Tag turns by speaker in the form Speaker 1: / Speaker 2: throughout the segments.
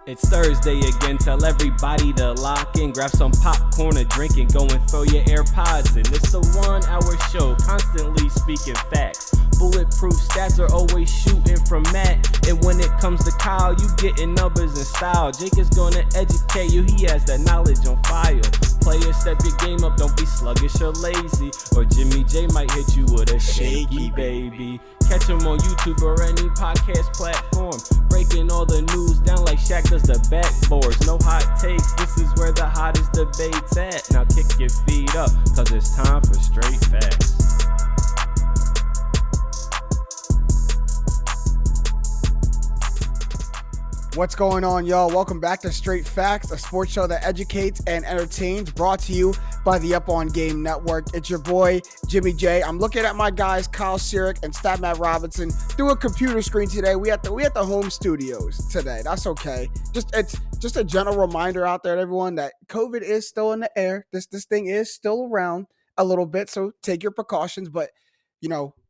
Speaker 1: It's Thursday again, tell everybody to lock in, grab some popcorn, a drink, and go and throw your AirPods in. It's the 1 hour show, constantly speaking facts. Bulletproof stats are always shooting from Matt. And when it comes to Kyle, you getting numbers and style. Jake is gonna educate you, he has that knowledge on file. Players, step your game up, don't be sluggish or lazy. Or Jimmy J might hit you with a shaky baby. Catch him on YouTube or any podcast platform. Breaking all the news down like Shaq does the backboards. No hot takes, this is where the hottest debate's at. Now kick your feet up, cause it's time for straight facts.
Speaker 2: What's going on, y'all? Welcome back to Straight Facts, a sports show that educates and entertains, brought to you by the Up On Game Network. It's your boy, Jimmy J. I'm looking at my guys, Kyle Sirik and Matt Robinson, through a computer screen today. We at the home studios today. That's okay. It's just a gentle reminder out there to everyone that COVID is still in the air. This thing is still around a little bit, so take your precautions. But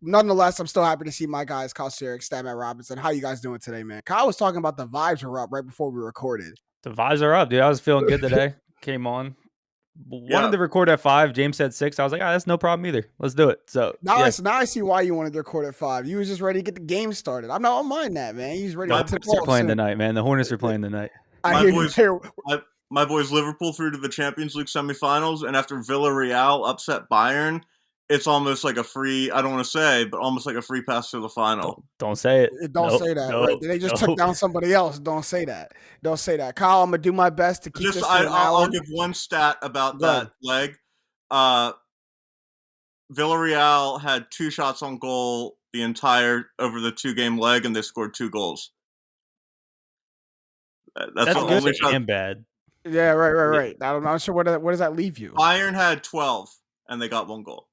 Speaker 2: nonetheless, I'm still happy to see my guys, Kyle Sirik, Matt Robinson. How you guys doing today, man? Kyle was talking about the vibes were up right before we recorded.
Speaker 3: The vibes are up, dude. I was feeling good today. Came on. Wanted to record at 5. James said 6. I was like, that's no problem either. Let's do it. So
Speaker 2: now I see why you wanted to record at 5. You was just ready to get the game started. I don't mind that, man. He's ready
Speaker 3: to they're playing tonight, man. The Hornets are playing tonight.
Speaker 4: My boys Liverpool through to the Champions League semifinals, and after Villarreal upset Bayern, it's almost like a free, I don't want to say, but almost like a free pass to the final.
Speaker 3: Don't say it.
Speaker 2: Don't say that. Right? They just took down somebody else. Don't say that. Don't say that. Kyle, I'm going to do my best to keep this
Speaker 4: I'll give one stat about that leg. Villarreal had 2 shots on goal over the 2-game leg, and they scored 2 goals.
Speaker 3: That's the only shot. And bad.
Speaker 2: Yeah, right. I'm not sure what does that leave you.
Speaker 4: Bayern had 12, and they got 1 goal.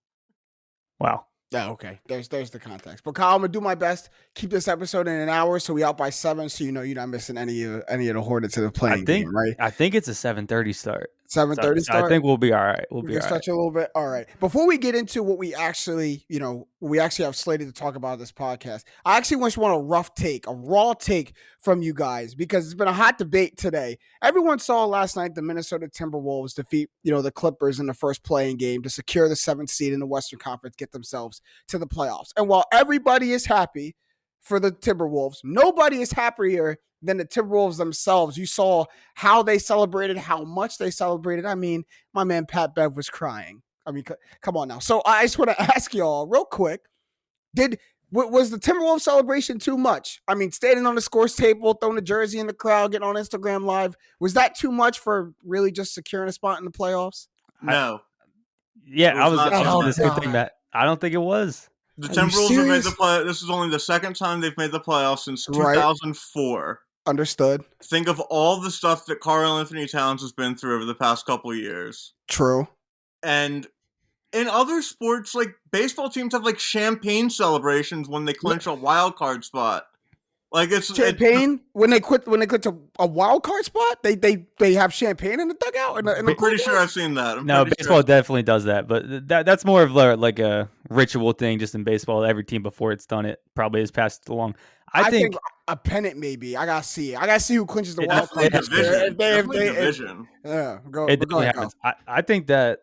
Speaker 3: Wow.
Speaker 2: Yeah, okay. There's the context. But Kyle, I'm gonna do my best. Keep this episode in an hour, so we out by 7. So you're not missing any of the Hornets to the playing game, right?
Speaker 3: I think it's a 7:30 start.
Speaker 2: 7:30 start.
Speaker 3: I think we'll be all right.
Speaker 2: We can stretch a little bit. All right. Before we get into what we actually have slated to talk about this podcast, I actually just want a raw take from you guys, because it's been a hot debate today. Everyone saw last night the Minnesota Timberwolves defeat, the Clippers in the first playing game to secure the 7th seed in the Western Conference, get themselves to the playoffs. And while everybody is happy for the Timberwolves, nobody is happier than the Timberwolves themselves. You saw how they celebrated, how much they celebrated. I mean, my man Pat Bev was crying. I mean, come on now. So I just want to ask y'all real quick, was the Timberwolves celebration too much? I mean, standing on the scores table, throwing the jersey in the crowd, getting on Instagram Live, was that too much for really just securing a spot in the playoffs?
Speaker 4: No.
Speaker 3: I was the same thing, Matt. I don't think it was.
Speaker 4: The Timberwolves have made the play. This is only the second time they've made the playoffs since 2004. Right.
Speaker 2: Understood.
Speaker 4: Think of all the stuff that Karl-Anthony Towns has been through over the past couple of years.
Speaker 2: True.
Speaker 4: And in other sports, like baseball teams have like champagne celebrations when they clinch a wild card spot. Like it's
Speaker 2: champagne when they quit to a wild card spot. They have champagne in the dugout.
Speaker 4: I'm pretty sure I've seen that.
Speaker 3: Baseball definitely does that, but that's more of like a ritual thing. Just in baseball, every team before it's done it probably has passed it along. I think
Speaker 2: a pennant maybe. I gotta see who clinches the wild card.
Speaker 4: Division.
Speaker 2: Go
Speaker 3: happens. I think that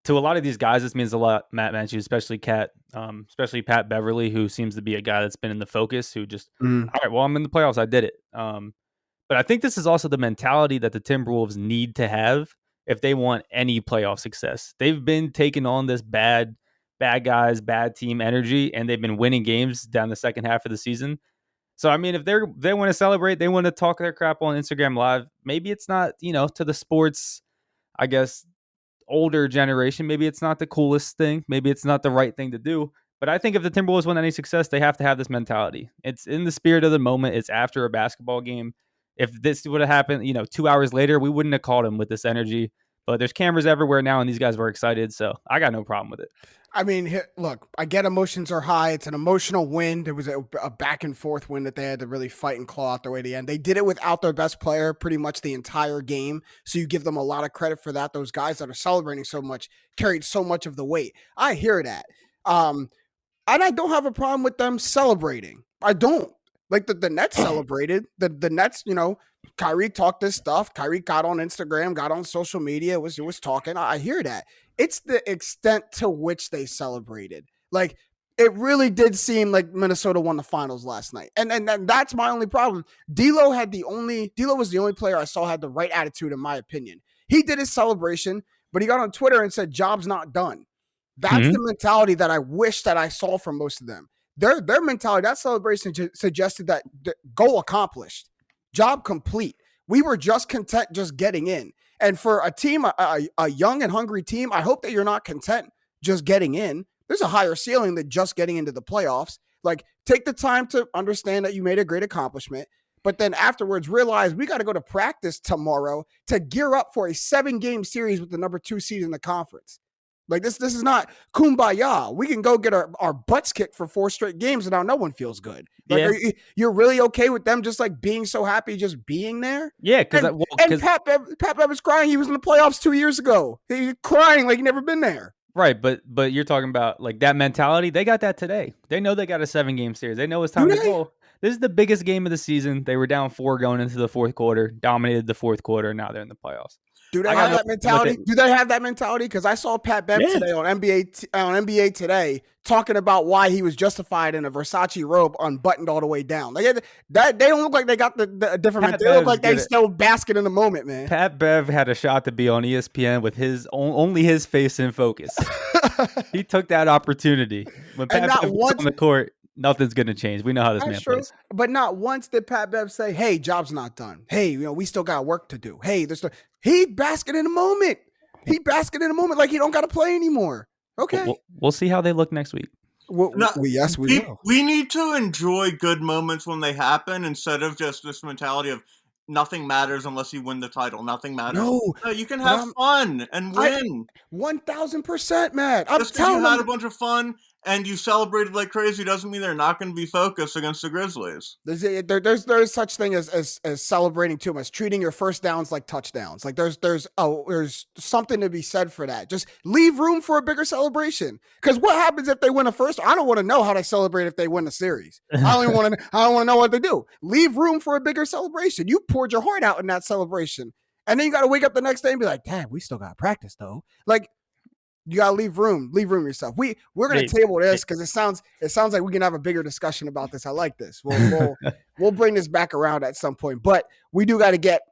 Speaker 3: to a lot of these guys, this means a lot. Matt mentioned, especially Pat Beverly, who seems to be a guy that's been in the focus, who just, all right, well, I'm in the playoffs. I did it. But I think this is also the mentality that the Timberwolves need to have if they want any playoff success. They've been taking on this bad guys, bad team energy, and they've been winning games down the second half of the season. So, I mean, if they want to celebrate, they want to talk their crap on Instagram Live, maybe it's not, to the sports, I guess, older generation, maybe it's not the coolest thing, maybe it's not the right thing to do, but I think if the Timberwolves want any success, they have to have this mentality. It's in the spirit of the moment. It's after a basketball game. If this would have happened 2 hours later, we wouldn't have called him with this energy, but there's cameras everywhere now and these guys were excited, so I got no problem with it.
Speaker 2: I mean, look, I get emotions are high. It's an emotional win. There was a back and forth win that they had to really fight and claw out their way to the end. They did it without their best player pretty much the entire game. So you give them a lot of credit for that. Those guys that are celebrating so much carried so much of the weight. I hear that. And I don't have a problem with them celebrating. I don't. Like the Nets celebrated. The Nets, Kyrie talked this stuff. Kyrie got on Instagram, got on social media, was talking. I hear that. It's the extent to which they celebrated. Like it really did seem like Minnesota won the finals last night. And that's my only problem. D'Lo was the only player I saw had the right attitude, in my opinion. He did his celebration, but he got on Twitter and said, "Job's not done." That's the mentality that I wish that I saw from most of them. Their mentality, that celebration suggested that goal accomplished, job complete. We were just content just getting in. And for a team, a young and hungry team, I hope that you're not content just getting in. There's a higher ceiling than just getting into the playoffs. Like, take the time to understand that you made a great accomplishment, but then afterwards realize we got to go to practice tomorrow to gear up for a 7-game series with the number 2 seed in the conference. Like this is not kumbaya. We can go get our butts kicked for 4 straight games and now no one feels good. Like, you're really okay with them just like being so happy just being there?
Speaker 3: Yeah, because
Speaker 2: Pat Bev was crying. He was in the playoffs 2 years ago. He was crying like he never been there.
Speaker 3: Right, but you're talking about like that mentality. They got that today. They know they got a 7-game series. They know it's time to go. This is the biggest game of the season. They were down 4 going into the fourth quarter, dominated the fourth quarter. Now they're in the playoffs.
Speaker 2: Do they have that mentality? Do they have that mentality? Because I saw Pat Bev today on NBA Today talking about why he was justified in a Versace robe unbuttoned all the way down. They don't look like they got the different. They look like they still basking in the moment, man.
Speaker 3: Pat Bev had a shot to be on ESPN with only his face in focus. He took that opportunity. When Pat Bev was on the court, nothing's going to change. We know how this man plays.
Speaker 2: But not once did Pat Bev say, "Hey, job's not done. Hey, we still got work to do. Hey, he basking in the moment. He basking in the moment like he don't got to play anymore." Okay.
Speaker 3: We'll see how they look next week.
Speaker 2: Yes, we will.
Speaker 4: We need to enjoy good moments when they happen instead of just this mentality of nothing matters unless you win the title. Nothing matters. No, you can have fun and win.
Speaker 2: 1,000%, Matt.
Speaker 4: Just because you had a bunch of fun and you celebrated like crazy doesn't mean they're not going to be focused against the Grizzlies.
Speaker 2: There's such thing as celebrating too much, treating your first downs like touchdowns. Like there's something to be said for that. Just leave room for a bigger celebration. Because what happens if they win a first? I don't want to know how they celebrate if they win the series. I don't want to know what they do. Leave room for a bigger celebration. You poured your heart out in that celebration, and then you got to wake up the next day and be like, "Damn, we still got to practice though." Like. You gotta leave room yourself. We're gonna table this because it sounds like we can have a bigger discussion about this. I like this. We'll bring this back around at some point, but we do got to get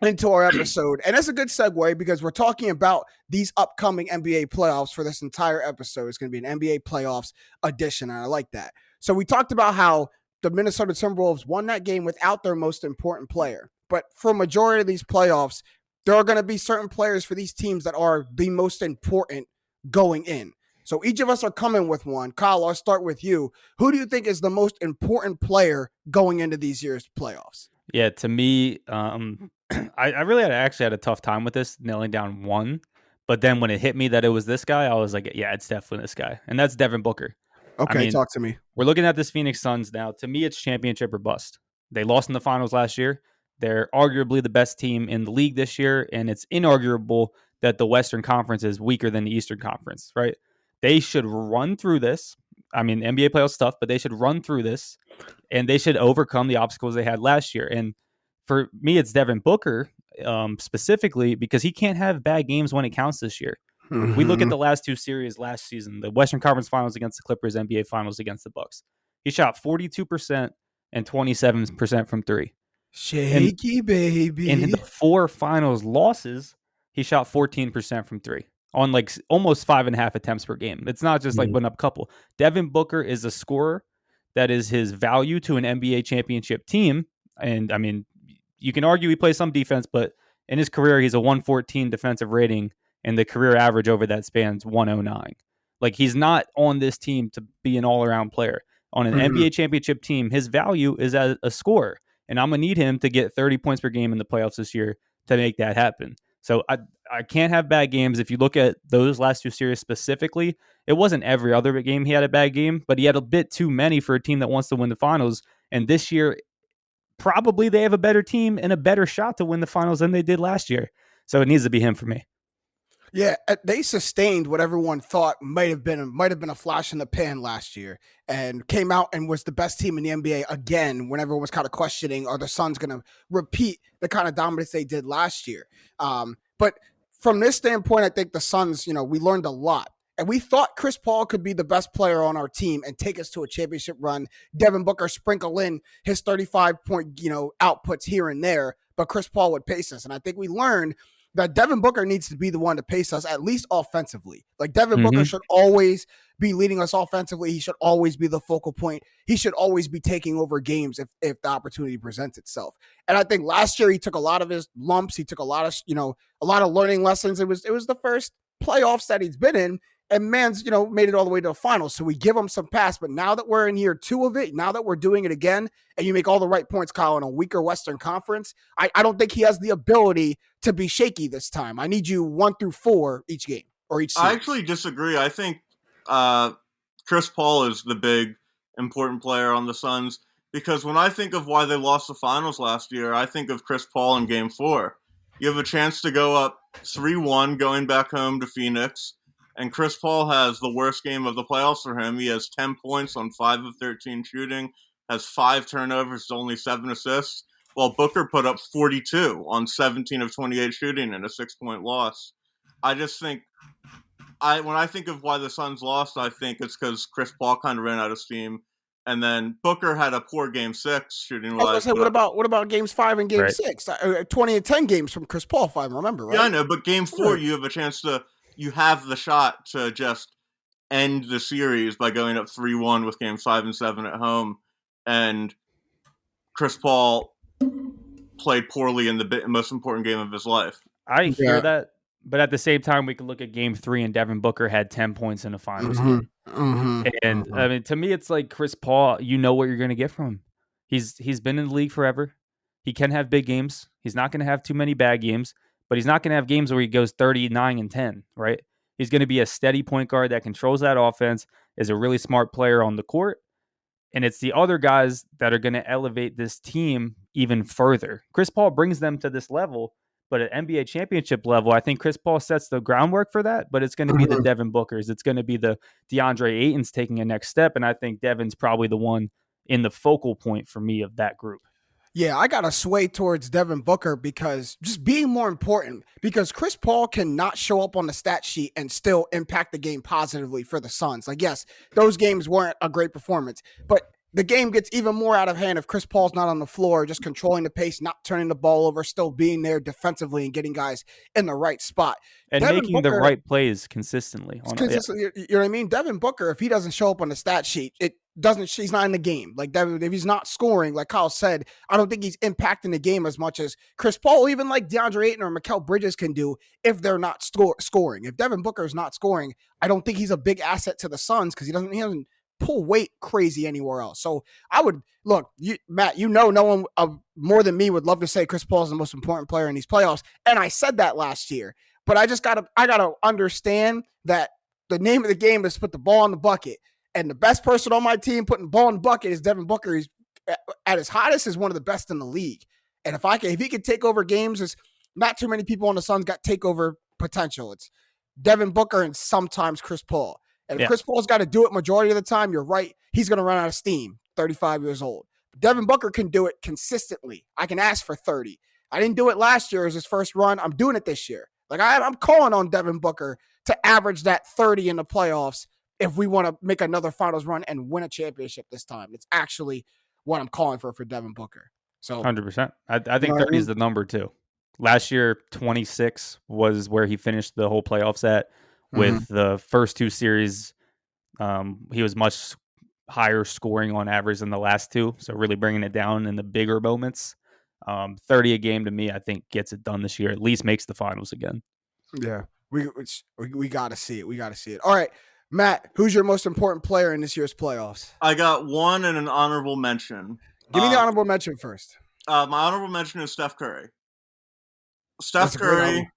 Speaker 2: into our episode, and that's a good segue because we're talking about these upcoming NBA playoffs for this entire episode. It's gonna be an NBA playoffs edition, and I like that. So we talked about how the Minnesota Timberwolves won that game without their most important player, but for a majority of these playoffs, there are going to be certain players for these teams that are the most important going in. So each of us are coming with one. Kyle, I'll start with you. Who do you think is the most important player going into these year's playoffs?
Speaker 3: Yeah, to me, I really actually had a tough time with this, nailing down one. But then when it hit me that it was this guy, I was like, yeah, it's definitely this guy. And that's Devin Booker.
Speaker 2: Okay, talk to me.
Speaker 3: We're looking at this Phoenix Suns now. To me, it's championship or bust. They lost in the finals last year. They're arguably the best team in the league this year, and it's inarguable that the Western Conference is weaker than the Eastern Conference, right? They should run through this. I mean, NBA playoff stuff, but they should run through this, and they should overcome the obstacles they had last year. And for me, it's Devin Booker specifically because he can't have bad games when it counts this year. Mm-hmm. We look at the last 2 series last season, the Western Conference Finals against the Clippers, NBA Finals against the Bucks. He shot 42% and 27% from 3.
Speaker 2: Shaky baby.
Speaker 3: In the 4 finals losses, he shot 14% from 3 on like almost 5.5 attempts per game. It's not just like putting up a couple. Devin Booker is a scorer. That is his value to an NBA championship team. And I mean, you can argue he plays some defense, but in his career, he's a 114 defensive rating, and the career average over that span's 109. Like, he's not on this team to be an all-around player. On an NBA championship team, his value is as a scorer. And I'm going to need him to get 30 points per game in the playoffs this year to make that happen. So I can't have bad games. If you look at those last 2 series specifically, it wasn't every other game he had a bad game, but he had a bit too many for a team that wants to win the finals. And this year, probably they have a better team and a better shot to win the finals than they did last year. So it needs to be him for me.
Speaker 2: Yeah, they sustained what everyone thought might have been a flash in the pan last year, and came out and was the best team in the NBA again. When everyone was kind of questioning, are the Suns going to repeat the kind of dominance they did last year? But from this standpoint, I think the Suns, we learned a lot. And we thought Chris Paul could be the best player on our team and take us to a championship run. Devin Booker sprinkle in his 35-point, outputs here and there, but Chris Paul would pace us. And I think we learned that Devin Booker needs to be the one to pace us, at least offensively. Like Devin Booker should always be leading us offensively. He should always be the focal point. He should always be taking over games if the opportunity presents itself. And I think last year he took a lot of his lumps. He took a lot of learning lessons. It was the first playoffs that he's been in. And man's, made it all the way to the finals. So we give him some pass. But now that we're in year 2 of it, now that we're doing it again, and you make all the right points, Kyle, in a weaker Western Conference, I don't think he has the ability to be shaky this time. I need you 1 through 4 each game or each series.
Speaker 4: I actually disagree. I think Chris Paul is the big important player on the Suns, because when I think of why they lost the finals last year, I think of Chris Paul in Game 4. You have a chance to go up 3-1 going back home to Phoenix, and Chris Paul has the worst game of the playoffs for him. He has 10 points on 5 of 13 shooting, has 5 turnovers, only 7 assists, while Booker put up 42 on 17 of 28 shooting and a 6-point loss. I just think when I think of why the Suns lost, I think it's because Chris Paul kind of ran out of steam, and then Booker had a poor Game 6 shooting wise.
Speaker 2: I was gonna say, what about Games 5 and Game 6? 20 and 10 games from Chris Paul, if I remember right.
Speaker 4: Yeah, I know, but Game 4, you have a chance you have the shot to just end the series by going up 3-1 with Game 5 and 7 at home, and Chris Paul played poorly in the most important game of his life.
Speaker 3: I hear that, but at the same time, we can look at Game 3 and Devin Booker had 10 points in the finals. I mean, to me, it's like Chris Paul. You know what you're going to get from him. He's been in the league forever. He can have big games. He's not going to have too many bad games, but he's not going to have games where he goes 39 and 10. Right? He's going to be a steady point guard that controls that offense. Is a really smart player on the court. And it's the other guys that are going to elevate this team even further. Chris Paul brings them to this level, but at NBA championship level, I think Chris Paul sets the groundwork for that, but it's going to be the Devin Bookers. It's going to be the DeAndre Aytons taking a next step, and I think Devin's probably the one in the focal point for me of that group.
Speaker 2: Yeah, I got to sway towards Devin Booker because just being more important, because Chris Paul cannot show up on the stat sheet and still impact the game positively for the Suns. Like, yes, those games weren't a great performance, but the game gets even more out of hand if Chris Paul's not on the floor, just controlling the pace, not turning the ball over, still being there defensively and getting guys in the right spot.
Speaker 3: And
Speaker 2: Devin
Speaker 3: making
Speaker 2: Booker,
Speaker 3: the right plays consistently.
Speaker 2: You know what I mean? Devin Booker, if he doesn't show up on the stat sheet, he's not in the game. Like Devin, if he's not scoring, like Kyle said, I don't think he's impacting the game as much as Chris Paul, even like DeAndre Ayton or Mikal Bridges can do if they're not scoring. If Devin Booker is not scoring, I don't think he's a big asset to the Suns because he doesn't pull weight crazy anywhere else. So I would look, Matt, no one more than me would love to say Chris Paul is the most important player in these playoffs. And I said that last year, but I gotta understand that the name of the game is put the ball in the bucket. And the best person on my team putting the ball in the bucket is Devin Booker. He's at his hottest is one of the best in the league. And if he could take over games, there's not too many people on the Suns got takeover potential. It's Devin Booker and sometimes Chris Paul. And if Chris Paul's got to do it majority of the time, you're right. He's going to run out of steam, 35 years old. But Devin Booker can do it consistently. I can ask for 30. I didn't do it last year as his first run. I'm doing it this year. Like I'm calling on Devin Booker to average that 30 in the playoffs if we want to make another finals run and win a championship this time. It's actually what I'm calling for Devin Booker. So
Speaker 3: 100%. I think 30 is the number too. Last year, 26 was where he finished the whole playoffs at. With the first 2 series, he was much higher scoring on average than the last 2. So really bringing it down in the bigger moments. 30 a game to me, I think gets it done this year. At least makes the finals again.
Speaker 2: Yeah, we got to see it. We got to see it. All right, Matt, who's your most important player in this year's playoffs?
Speaker 4: I got one and an honorable mention.
Speaker 2: Give me the honorable mention first.
Speaker 4: My honorable mention is Steph Curry. Steph Curry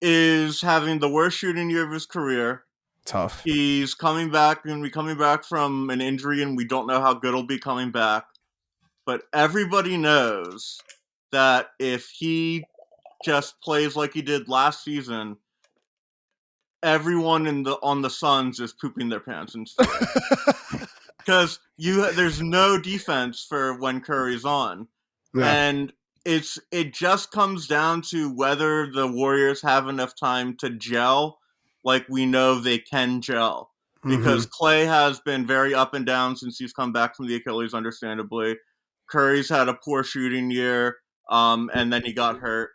Speaker 4: is having the worst shooting year of his career.
Speaker 2: Tough.
Speaker 4: He's coming back from an injury, and we don't know how good he'll be coming back. But everybody knows that if he just plays like he did last season, everyone on the Suns is pooping their pants in fear. Because there's no defense for when Curry's on.
Speaker 2: Yeah.
Speaker 4: And it just comes down to whether the Warriors have enough time to gel like we know they can gel. Because Klay has been very up and down since he's come back from the Achilles, understandably. Curry's had a poor shooting year, and then he got hurt.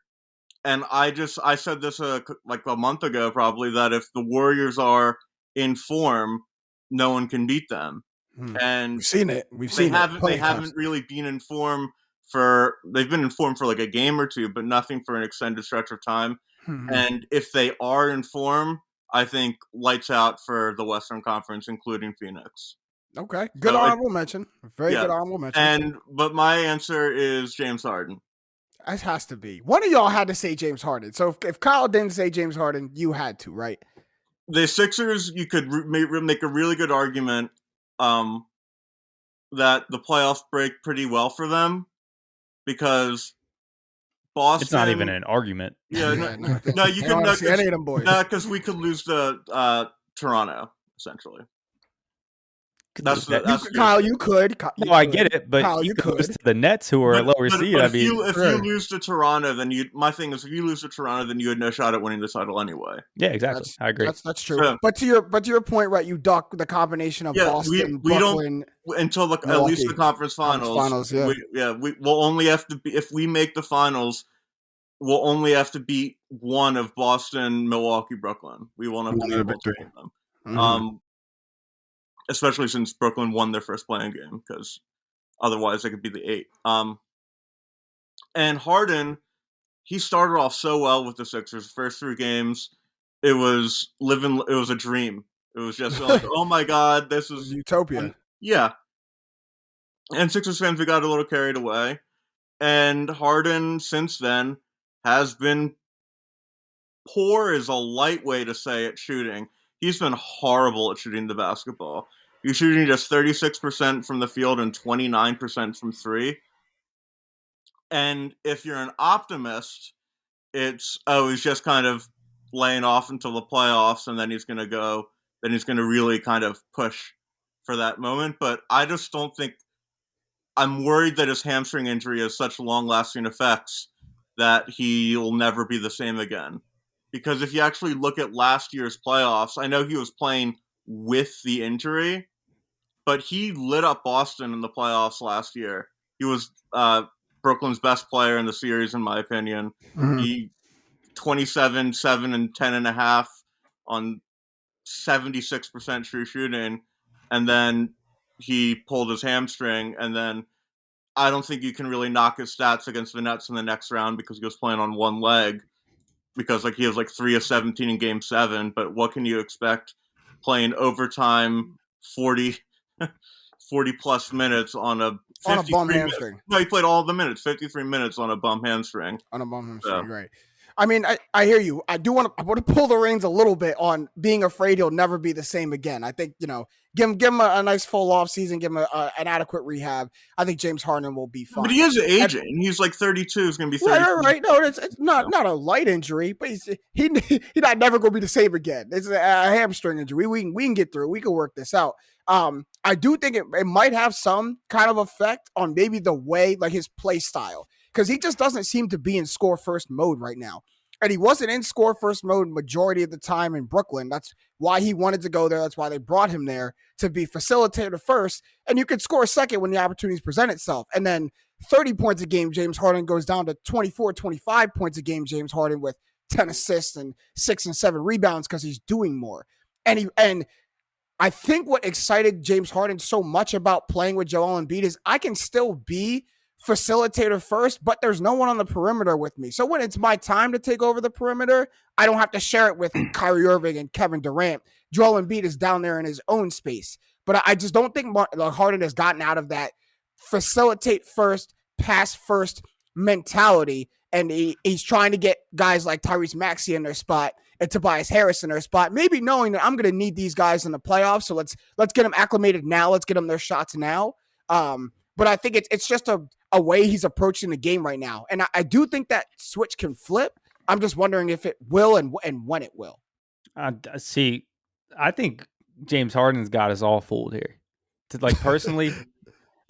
Speaker 4: And I said this like a month ago probably, that if the Warriors are in form, no one can beat them. And
Speaker 2: we've seen it. They
Speaker 4: haven't really been in form they've been in form for like a game or two, but nothing for an extended stretch of time. And if they are in form, I think lights out for the Western Conference, including Phoenix.
Speaker 2: Okay. Good honorable mention. Very good honorable mention.
Speaker 4: But my answer is James Harden.
Speaker 2: It has to be. One of y'all had to say James Harden. So if Kyle didn't say James Harden, you had to, right?
Speaker 4: The Sixers, you could make a really good argument that the playoffs break pretty well for them, because Boston.
Speaker 3: It's not even an argument.
Speaker 4: Yeah, no, you can
Speaker 2: see any of them boys.
Speaker 4: because we could lose to Toronto essentially.
Speaker 2: Kyle, you could.
Speaker 3: No, I get it, but
Speaker 2: Kyle,
Speaker 3: you could lose
Speaker 2: could.
Speaker 3: to the Nets, who are a lower seed.
Speaker 4: But if you lose to Toronto, then my thing is, if you lose to Toronto, then you had no shot at winning the title anyway.
Speaker 3: Yeah, exactly. I agree.
Speaker 2: That's true. So, but to your point, right? You duck the combination of Boston,
Speaker 4: we
Speaker 2: Brooklyn,
Speaker 4: don't until at least the conference finals. We'll only have to be, if we make the finals, we'll only have to beat one of Boston, Milwaukee, Brooklyn. We won't have to beat both of them. Especially since Brooklyn won their first playing game, because otherwise they could be the 8. And Harden, he started off so well with the Sixers. First 3 games, it was a dream. It was just like, oh my God, this is
Speaker 2: utopia.
Speaker 4: Yeah. And Sixers fans, we got a little carried away. And Harden, since then, has been poor is a light way to say it shooting. He's been horrible at shooting the basketball. He's shooting just 36% from the field and 29% from 3. And if you're an optimist, it's, he's just kind of laying off until the playoffs, and then he's going to really kind of push for that moment. But I just don't think, I'm worried that his hamstring injury has such long-lasting effects that he'll never be the same again. Because if you actually look at last year's playoffs, I know he was playing with the injury, but he lit up Boston in the playoffs last year. He was Brooklyn's best player in the series, in my opinion. He 27, 7, and 10.5 on 76% true shooting, and then he pulled his hamstring, and then I don't think you can really knock his stats against the Nets in the next round because he was playing on one leg. Because he was 3 of 17 in Game 7, but what can you expect playing overtime 40 plus minutes on a
Speaker 2: bum hamstring?
Speaker 4: No, he played all the minutes, 53 minutes on a bum hamstring.
Speaker 2: Right. I mean, I hear you. I want to pull the reins a little bit on being afraid he'll never be the same again. I think, give him a nice full off season, give him an adequate rehab. I think James Harden will be fine.
Speaker 4: But he is aging. He's 32. He's going to be 30.
Speaker 2: Right. No, it's not a light injury, but he's not never going to be the same again. It's a hamstring injury. We can get through. We can work this out. I do think it might have some kind of effect on maybe the way, his play style, because he just doesn't seem to be in score first mode right now. And he wasn't in score first mode majority of the time in Brooklyn. That's why he wanted to go there. That's why they brought him there, to be facilitator first. And you could score second when the opportunities present itself. And then 30 points a game, James Harden goes down to 24, 25 points a game, James Harden, with 10 assists and 6 and 7 rebounds because he's doing more. And I think what excited James Harden so much about playing with Joel Embiid is I can still be facilitator first, but there's no one on the perimeter with me. So when it's my time to take over the perimeter, I don't have to share it with Kyrie Irving and Kevin Durant. Joel Embiid is down there in his own space. But I just don't think Harden has gotten out of that facilitate first, pass first mentality. And he's trying to get guys like Tyrese Maxey in their spot and Tobias Harris in their spot, maybe knowing that I'm going to need these guys in the playoffs. So let's get them acclimated now. Let's get them their shots now. But I think it's just a way he's approaching the game right now. And I do think that switch can flip. I'm just wondering if it will and when it will.
Speaker 3: See, I think James Harden's got us all fooled here. Personally,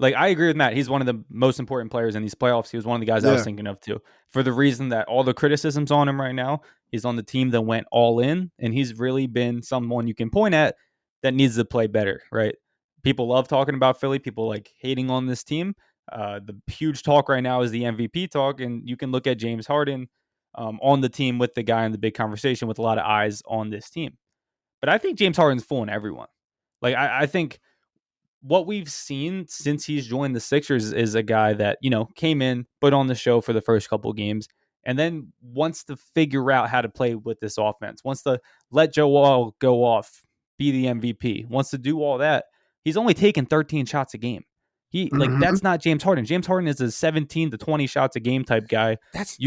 Speaker 3: I agree with Matt. He's one of the most important players in these playoffs. He was one of the guys I was thinking of too. For the reason that all the criticism's on him right now, he's on the team that went all in, and he's really been someone you can point at that needs to play better, right? People love talking about Philly. People like hating on this team. The huge talk right now is the MVP talk, and you can look at James Harden on the team with the guy in the big conversation with a lot of eyes on this team. But I think James Harden's fooling everyone. I think what we've seen since he's joined the Sixers is a guy that, came in, put on the show for the first couple of games, and then wants to figure out how to play with this offense, wants to let Joe Wall go off, be the MVP, wants to do all that. He's only taken 13 shots a game. That's not James Harden. James Harden is a 17 to 20 shots a game type guy.
Speaker 2: That's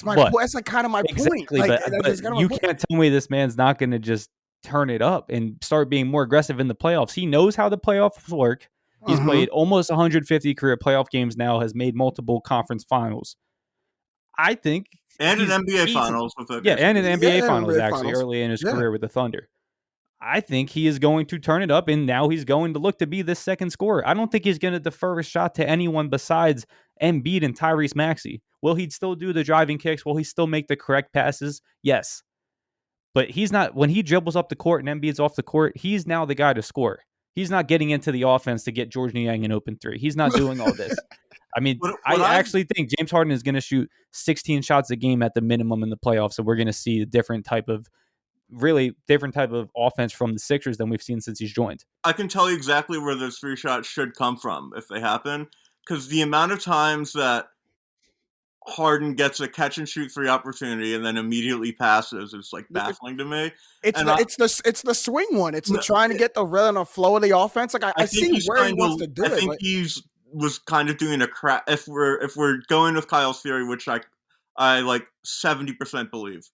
Speaker 2: my point. That's kind of my point.
Speaker 3: But you can't tell me this man's not going to just turn it up and start being more aggressive in the playoffs. He knows how the playoffs work. He's played almost 150 career playoff games now, has made multiple conference finals. I think.
Speaker 4: And an NBA finals.
Speaker 3: And an NBA finals, actually, early in his career with the Thunder. I think he is going to turn it up, and now he's going to look to be this second scorer. I don't think he's going to defer a shot to anyone besides Embiid and Tyrese Maxey. Will he still do the driving kicks? Will he still make the correct passes? Yes. But he's not, when he dribbles up the court and Embiid's off the court, he's now the guy to score. He's not getting into the offense to get George Niang an open three. He's not doing all this. I mean, I actually think James Harden is going to shoot 16 shots a game at the minimum in the playoffs. So we're going to see a different type of offense from the Sixers than we've seen since he's joined.
Speaker 4: I can tell you exactly where those 3 shots should come from if they happen. Because the amount of times that Harden gets a catch and shoot 3 opportunity and then immediately passes is baffling to me.
Speaker 2: It's the swing one. It's trying to get the rhythm and flow of the offense. I see where he wants to do it.
Speaker 4: I think he's was kind of doing a crash. If we're going with Kyle's theory, which I 70% believe,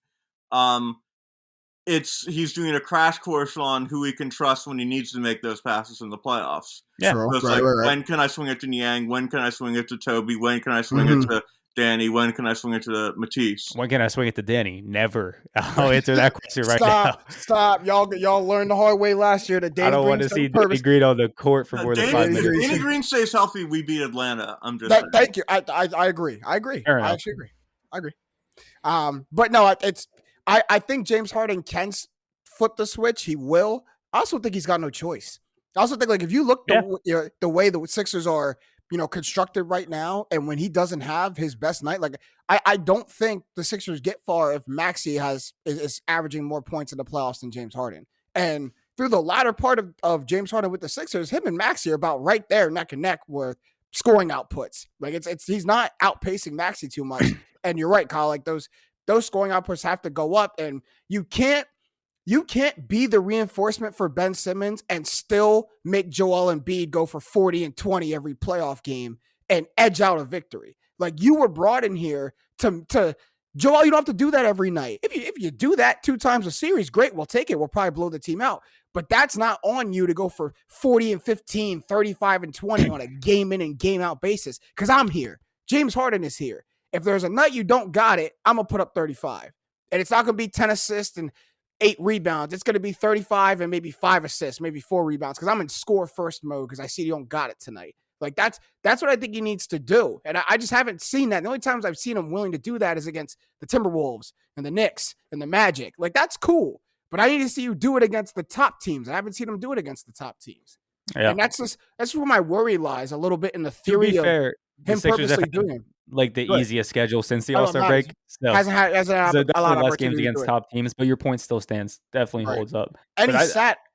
Speaker 4: he's doing a crash course on who he can trust when he needs to make those passes in the playoffs.
Speaker 3: Yeah,
Speaker 4: so it's right. When can I swing it to Niang? When can I swing it to Toby? When can I swing it to Danny? When can I swing it to Matisse?
Speaker 3: When can I swing it to Danny? Never. I'll answer that question right now.
Speaker 2: Stop. Y'all learned the hard way last year that Danny Green.
Speaker 3: I don't want to see Danny Green on the court for more than 5 minutes.
Speaker 4: Danny Green stays healthy, we beat Atlanta. I'm just
Speaker 2: thank you. I agree. I actually agree. I agree. But no, I think James Harden can flip the switch. He will. I also think he's got no choice. I also think if you look the way the Sixers are, constructed right now, and when he doesn't have his best night, I don't think the Sixers get far if Maxey is averaging more points in the playoffs than James Harden. And through the latter part of James Harden with the Sixers, him and Maxey are about right there neck and neck with scoring outputs. He's not outpacing Maxey too much. And you're right, Kyle. Those scoring outputs have to go up, and you can't be the reinforcement for Ben Simmons and still make Joel Embiid go for 40 and 20 every playoff game and edge out a victory. You were brought in here to Joel. You don't have to do that every night. If you do that 2 times a series, great. We'll take it. We'll probably blow the team out. But that's not on you to go for 40 and 15, 35 and 20 on a game in and game out basis. Because I'm here. James Harden is here. If there's a night you don't got it, I'm going to put up 35. And it's not going to be 10 assists and 8 rebounds. It's going to be 35 and maybe 5 assists, maybe 4 rebounds, because I'm in score first mode because I see you don't got it tonight. That's what I think he needs to do. And I just haven't seen that. The only times I've seen him willing to do that is against the Timberwolves and the Knicks and the Magic. That's cool. But I need to see you do it against the top teams. I haven't seen him do it against the top teams. Yeah. And that's where my worry lies a little bit in the theory of him purposely doing it.
Speaker 3: The easiest schedule since the All-Star break. So
Speaker 2: hasn't had a lot of
Speaker 3: less games against top teams, but your point still stands. Definitely holds up.
Speaker 2: And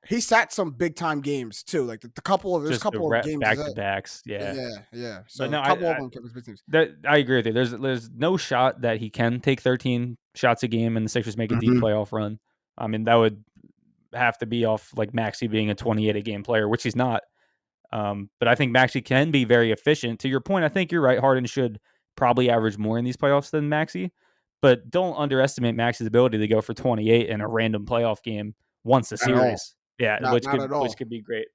Speaker 2: he sat some big time games too. There's a couple of games
Speaker 3: back to backs. Yeah.
Speaker 2: So a couple of them was big teams.
Speaker 3: I agree with you. There's no shot that he can take 13 shots a game and the Sixers make a deep playoff run. I mean, that would have to be off Maxey being a 28 a game player, which he's not. But I think Maxey can be very efficient. To your point, I think you're right. Harden should probably average more in these playoffs than Maxey, but don't underestimate Maxey's ability to go for 28 in a random playoff game once a series. Which could be great.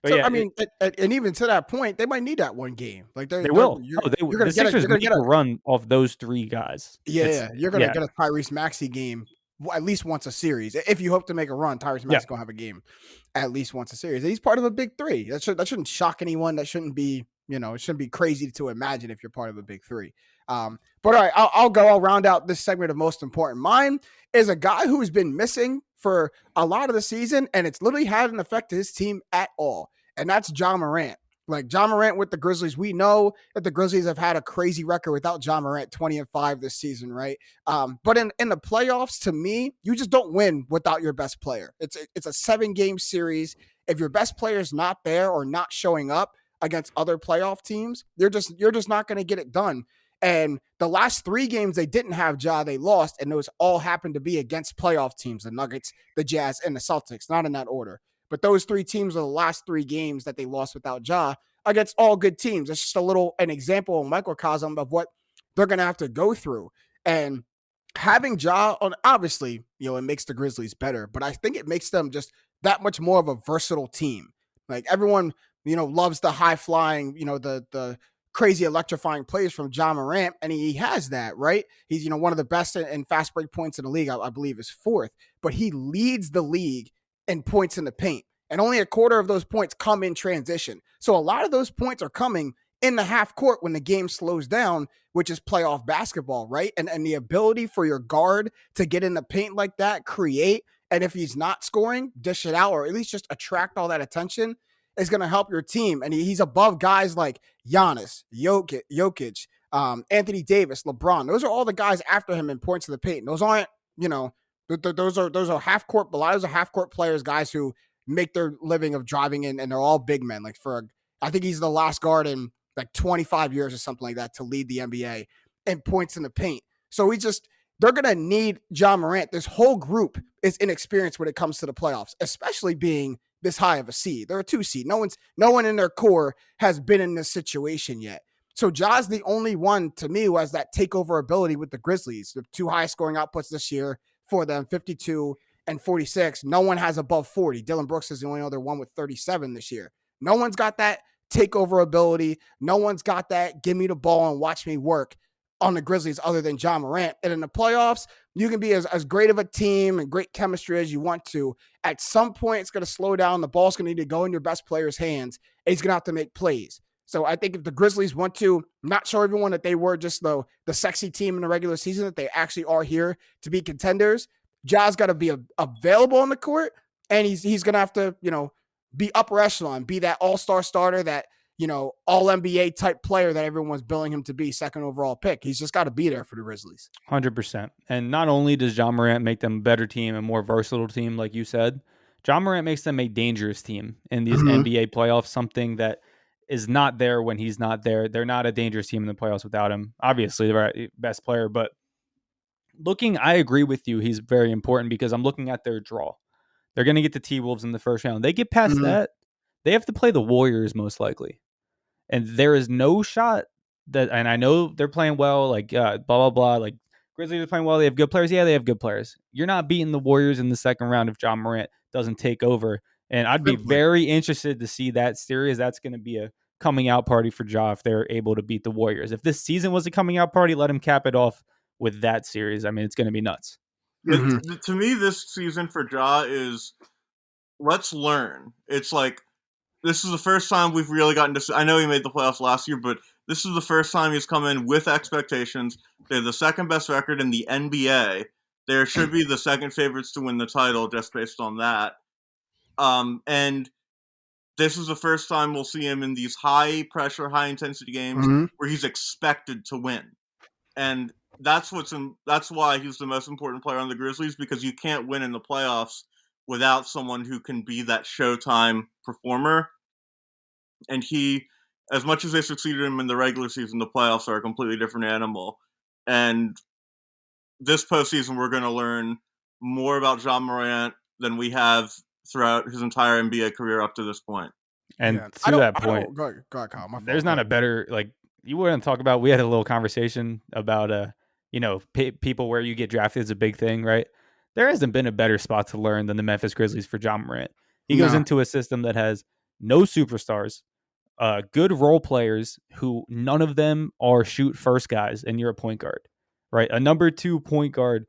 Speaker 3: But
Speaker 2: so, and even to that point, they might need that one game.
Speaker 3: They will. The Sixers need to run off those 3 guys.
Speaker 2: You're going to get a Tyrese Maxey game at least once a series. If you hope to make a run, Tyrese Maxey's going to have a game at least once a series. And he's part of a big three. That shouldn't shock anyone. That shouldn't be, it shouldn't be crazy to imagine if you're part of a big three. But all right, I'll go. I'll round out this segment of most important. Mine is a guy who's been missing for a lot of the season, and it's literally had an effect to his team at all. And that's Ja Morant. Like Ja Morant with the Grizzlies, we know that the Grizzlies have had a crazy record without Ja Morant, 20-5 this season, right? But in the playoffs, to me, you just don't win without your best player. It's a 7-game series. If your best player is not there or not showing up against other playoff teams, you're just not going to get it done. And the last 3 games they didn't have Ja, they lost, and those all happened to be against playoff teams: the Nuggets, the Jazz, and the Celtics. Not in that order. But those 3 teams are the last 3 games that they lost without Ja against all good teams. It's just an example, a microcosm of what they're going to have to go through. And having Ja on, obviously, it makes the Grizzlies better, but I think it makes them just that much more of a versatile team. Like everyone, loves the high flying, the crazy electrifying plays from Ja Morant, and he has that, right? He's, one of the best in fast break points in the league. I believe is 4th, but he leads the league in points in the paint. And only a quarter of those points come in transition. So a lot of those points are coming in the half court when the game slows down, which is playoff basketball, right? And the ability for your guard to get in the paint like that, create, and if he's not scoring, dish it out, or at least just attract all that attention, is going to help your team. And he's above guys like Giannis, Jokic, Anthony Davis, LeBron. Those are all the guys after him in points in the paint. Those aren't, those are half court, a lot of those are half court players, guys who make their living of driving in, and they're all big men. Like I think he's the last guard in like 25 years or something like that to lead the NBA in points in the paint. So they're going to need Ja Morant. This whole group is inexperienced when it comes to the playoffs, especially being this high of a seed. They're a 2 seed. No one in their core has been in this situation yet. So Ja's the only one to me who has that takeover ability with the Grizzlies. The 2 highest scoring outputs this year for them, 52 and 46. No one has above 40. Dylan Brooks is the only other one with 37 this year. No one's got that takeover ability. No one's got that give me the ball and watch me work on the Grizzlies other than Ja Morant. And in the playoffs, you can be as great of a team and great chemistry as you want to. At some point, it's going to slow down. The ball's going to need to go in your best player's hands, and he's going to have to make plays. So I think if the Grizzlies want to not show everyone that they were just the sexy team in the regular season, that they actually are here to be contenders, Ja's got to be available on the court, and he's going to have to, be upper echelon, be that all-star starter, that, all-NBA type player that everyone's billing him to be, 2nd overall pick. He's just got to be there for the Grizzlies.
Speaker 3: 100%. And not only does Ja Morant make them a better team, a more versatile team, like you said, Ja Morant makes them a dangerous team in these NBA playoffs, something that is not there when he's not there. They're not a dangerous team in the playoffs without him. Obviously, they're the best player, but I agree with you. He's very important because I'm looking at their draw. They're going to get the T-Wolves in the first round. They get past that, they have to play the Warriors most likely. And there is no shot that, and I know they're playing well, like blah, blah, blah. Like Grizzlies are playing well. They have good players. Yeah, they have good players. You're not beating the Warriors in the second round if Ja Morant doesn't take over. And I'd be very interested to see that series. That's going to be a coming out party for Ja if they're able to beat the Warriors. If this season was a coming out party, let him cap it off with that series. I mean, it's going to be nuts.
Speaker 4: To me, this season for Ja is let's learn. It's like this is the first time we've really gotten to. I know he made the playoffs last year, but this is the first time he's come in with expectations. They're the 2nd best record in the NBA. They should be the 2nd favorites to win the title just based on that. And this is the first time we'll see him in these high pressure, high intensity games where he's expected to win. And that's why he's the most important player on the Grizzlies, because you can't win in the playoffs without someone who can be that showtime performer. And he, as much as they succeeded him in the regular season, the playoffs are a completely different animal. And this postseason, we're going to learn more about Ja Morant than we have throughout his entire NBA career up to this point.
Speaker 3: And to that point,
Speaker 2: go ahead, Kyle.
Speaker 3: There's not a better, like, you wouldn't talk about, we had a little conversation about, people where you get drafted is a big thing, right? There hasn't been a better spot to learn than the Memphis Grizzlies for Ja Morant. He goes into a system that has no superstars, good role players who none of them are shoot first guys, and you're a point guard, right? A number 2 point guard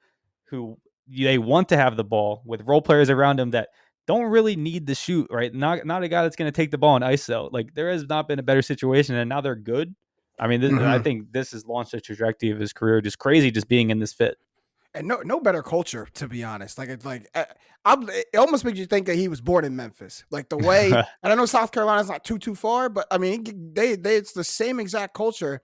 Speaker 3: who they want to have the ball with role players around him that don't really need to shoot, right? Not a guy that's going to take the ball in ISO. Like there has not been a better situation, and now they're good. I mean, I think this has launched the trajectory of his career. Just crazy, just being in this fit.
Speaker 2: And no better culture, to be honest. Like it's like it almost makes you think that he was born in Memphis. Like the way, and I know South Carolina's not too far, but I mean they it's the same exact culture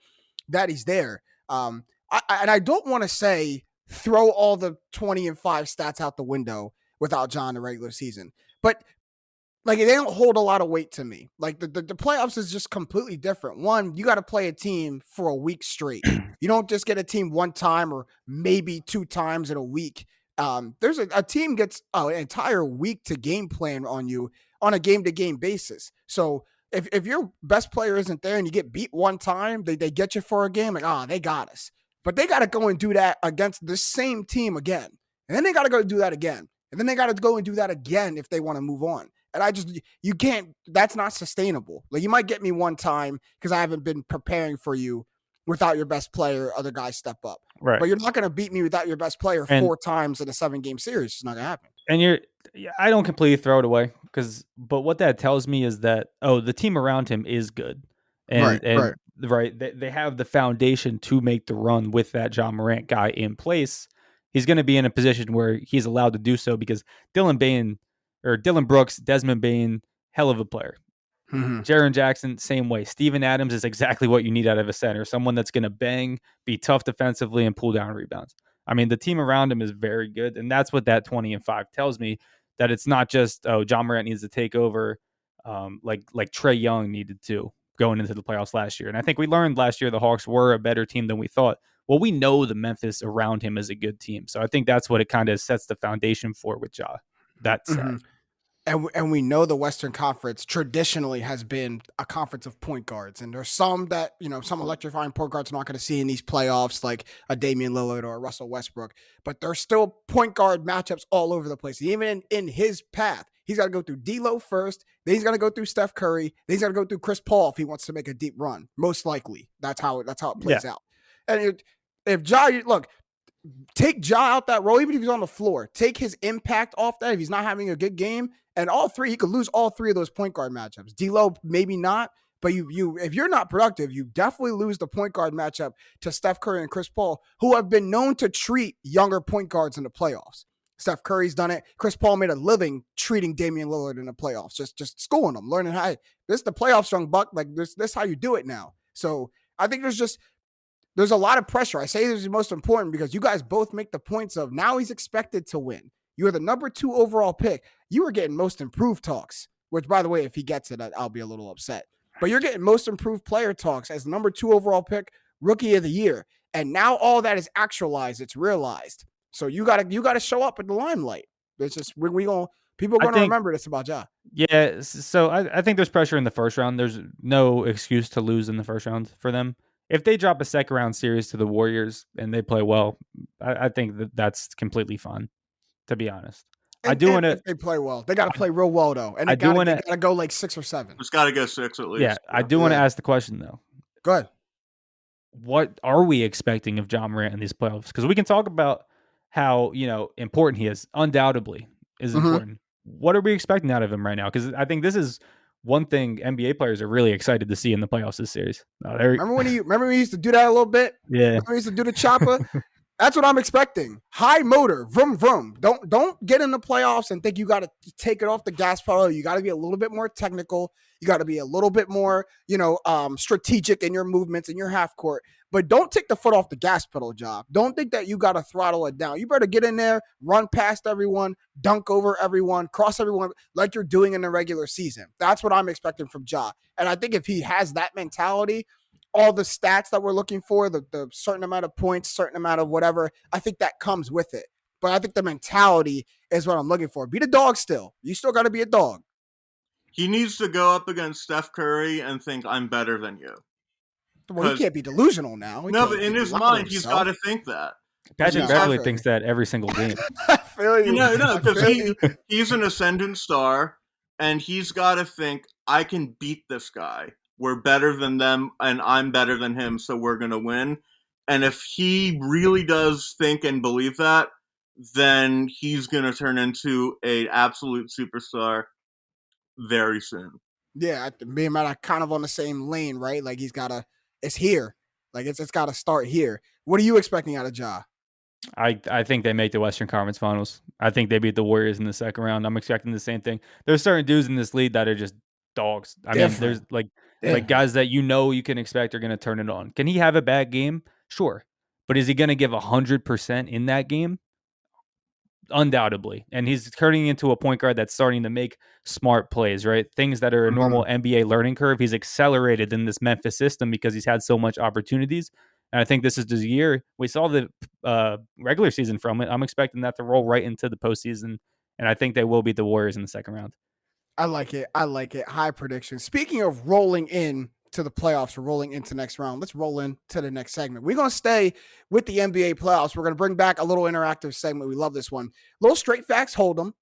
Speaker 2: that he's there. And I don't want to say throw all the 20-5 stats out the window without John in the regular season, but like they don't hold a lot of weight to me. Like the playoffs is just completely different. One, you got to play a team for a week straight. You don't just get a team one time or maybe two times in a week. There's a team gets an entire week to game plan on you on a game to game basis. So if your best player isn't there and you get beat one time, they get you for a game, like, they got us. But they got to go and do that against the same team again. And then they got to go do that again. And then they got to go and do that again if they want to move on. And you can't, that's not sustainable. Like you might get me one time because I haven't been preparing for you without your best player, other guys step up.
Speaker 3: Right.
Speaker 2: But you're not going to beat me without your best player 4 times in a 7-game series. It's not going to happen.
Speaker 3: And I don't completely throw it away but what that tells me is that, the team around him is good. And they have the foundation to make the run with that John Morant guy in place. He's going to be in a position where he's allowed to do so because Dillon Brooks, Desmond Bane, hell of a player. Jaren Jackson, same way. Steven Adams is exactly what you need out of a center. Someone that's going to bang, be tough defensively, and pull down rebounds. I mean, the team around him is very good, and that's what that 20-5 tells me, that it's not just, John Morant needs to take over like Trae Young needed to going into the playoffs last year. And I think we learned last year the Hawks were a better team than we thought. Well, we know the Memphis around him is a good team. So I think that's what it kind of sets the foundation for with Ja. That's
Speaker 2: And we know the Western Conference traditionally has been a conference of point guards. And there's some that, some electrifying point guards are not going to see in these playoffs, like a Damian Lillard or a Russell Westbrook. But there's still point guard matchups all over the place. Even in his path, he's got to go through D'Lo first. Then he's got to go through Steph Curry. Then he's got to go through Chris Paul if he wants to make a deep run. Most likely, that's how it plays out. And if Ja, look, take Ja out that role, even if he's on the floor, take his impact off that if he's not having a good game. And he could lose all 3 of those point guard matchups. D'Lo, maybe not, but if you're not productive, you definitely lose the point guard matchup to Steph Curry and Chris Paul, who have been known to treat younger point guards in the playoffs. Steph Curry's done it. Chris Paul made a living treating Damian Lillard in the playoffs, just schooling them, learning how this is the playoffs, young buck. Like this how you do it now. So I think there's a lot of pressure. I say this is the most important because you guys both make the points of now he's expected to win. You are the number 2 overall pick. You were getting most improved talks, which, by the way, if he gets it, I'll be a little upset. But you're getting most improved player talks as the number 2 overall pick, rookie of the year. And now all that is actualized. It's realized. So you gotta show up in the limelight. It's just people are gonna remember this about Ja.
Speaker 3: Yeah. So I think there's pressure in the first round. There's no excuse to lose in the first round for them. If they drop a second round series to the Warriors and they play well, I think that's completely fine. To be honest,
Speaker 2: I do want to. If they play well, they got to play real well though, and they got to go like 6 or 7.
Speaker 4: It's got to go 6 at least.
Speaker 3: Yeah, I do want to ask the question though.
Speaker 2: Go ahead.
Speaker 3: What are we expecting of John Morant in these playoffs? Because we can talk about how important he is. Undoubtedly, is important. What are we expecting out of him right now? Because I think this is one thing NBA players are really excited to see in the playoffs this series.
Speaker 2: Remember when he used to do that a little bit?
Speaker 3: Yeah,
Speaker 2: remember he used to do the chopper. That's what I'm expecting. High motor, vroom vroom. Don't get in the playoffs and think you got to take it off the gas pedal. You got to be a little bit more technical. You got to be a little bit more, strategic in your movements in your half court. But don't take the foot off the gas pedal, job. Don't think that you got to throttle it down. You better get in there, run past everyone, dunk over everyone, cross everyone like you're doing in the regular season. That's what I'm expecting from Ja. And I think if he has that mentality, all the stats that we're looking for, the certain amount of points, certain amount of whatever, I think that comes with it. But I think the mentality is what I'm looking for. Be the dog still. You still got to be a dog.
Speaker 4: He needs to go up against Steph Curry and think, I'm better than you.
Speaker 2: Well, he can't be delusional now.
Speaker 4: But in his mind, he's got to think that.
Speaker 3: Patrick Beverley thinks that every single game.
Speaker 2: I feel you.
Speaker 4: Because he's an ascendant star, and he's got to think, I can beat this guy. We're better than them, and I'm better than him, so we're going to win. And if he really does think and believe that, then he's going to turn into an absolute superstar very soon.
Speaker 2: Yeah, me and Matt are kind of on the same lane, right? Like it's here. Like it's got to start here. What are you expecting out of Ja?
Speaker 3: I think they make the Western Conference Finals. I think they beat the Warriors in the second round. I'm expecting the same thing. There's certain dudes in this league that are just dogs. I mean, there's like guys that you can expect are going to turn it on. Can he have a bad game? Sure. But is he going to give 100% in that game? Undoubtedly. And he's turning into a point guard that's starting to make smart plays, right? Things that are a normal NBA learning curve. He's accelerated in this Memphis system because he's had so much opportunities. And I think this is the year we saw the regular season from it. I'm expecting that to roll right into the postseason. And I think they will beat the Warriors in the second round.
Speaker 2: I like it. High prediction. Speaking of rolling in to the playoffs or rolling into next round, let's roll into the next segment. We're going to stay with the NBA playoffs. We're going to bring back a little interactive segment. We love this one. Little straight facts, hold them.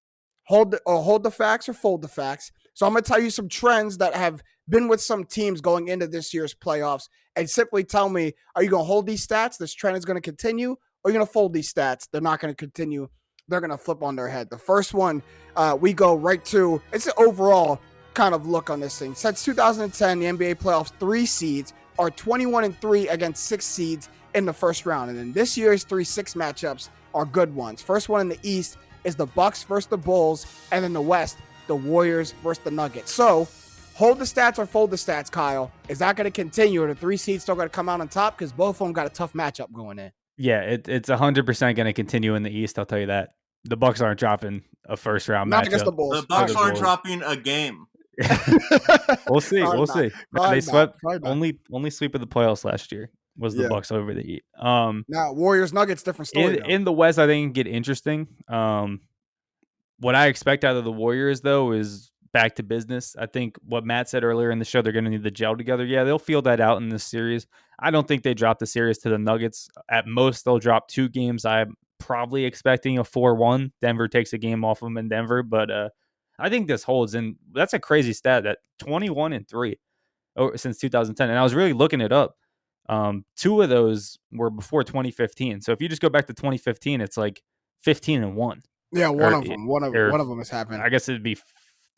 Speaker 2: Hold the facts or fold the facts. So I'm going to tell you some trends that have been with some teams going into this year's playoffs and simply tell me, are you going to hold these stats? This trend is going to continue, or are you going to fold these stats? They're not going to continue. They're going to flip on their head. The first one, we go right to, it's an overall kind of look on this thing. Since 2010, the NBA playoffs, 3 seeds are 21-3 against 6 seeds in the first round. And then this year's 3-6 matchups are good ones. First one in the East is the Bucks versus the Bulls, and in the West, the Warriors versus the Nuggets. So hold the stats or fold the stats, Kyle. Is that going to continue, or the 3 seeds still going to come out on top? Because both of them got a tough matchup going in.
Speaker 3: Yeah, it's 100% going to continue in the East. I'll tell you that. The Bucks aren't dropping a first round matchup.
Speaker 2: Not against the Bulls.
Speaker 4: The Bucks aren't dropping a game.
Speaker 3: We'll see.
Speaker 2: Probably
Speaker 3: We'll
Speaker 2: not.
Speaker 3: see.
Speaker 2: Probably
Speaker 3: They swept
Speaker 2: not.
Speaker 3: only sweep of the playoffs last year was the Bucks over the Heat.
Speaker 2: Now Warriors Nuggets, different story.
Speaker 3: In the West, I think it can get interesting. What I expect out of the Warriors, though, is back to business. I think what Matt said earlier in the show, they're going to need to gel together. Yeah, they'll feel that out in this series. I don't think they drop the series to the Nuggets. At most, they'll drop 2 games. I'm probably expecting a 4-1. Denver takes a game off them in Denver, but I think this holds. And that's a crazy stat, that 21-3 since 2010. And I was really looking it up. 2 of those were before 2015. So if you just go back to 2015, it's like 15-1.
Speaker 2: Yeah, one of them has happened.
Speaker 3: I guess it'd be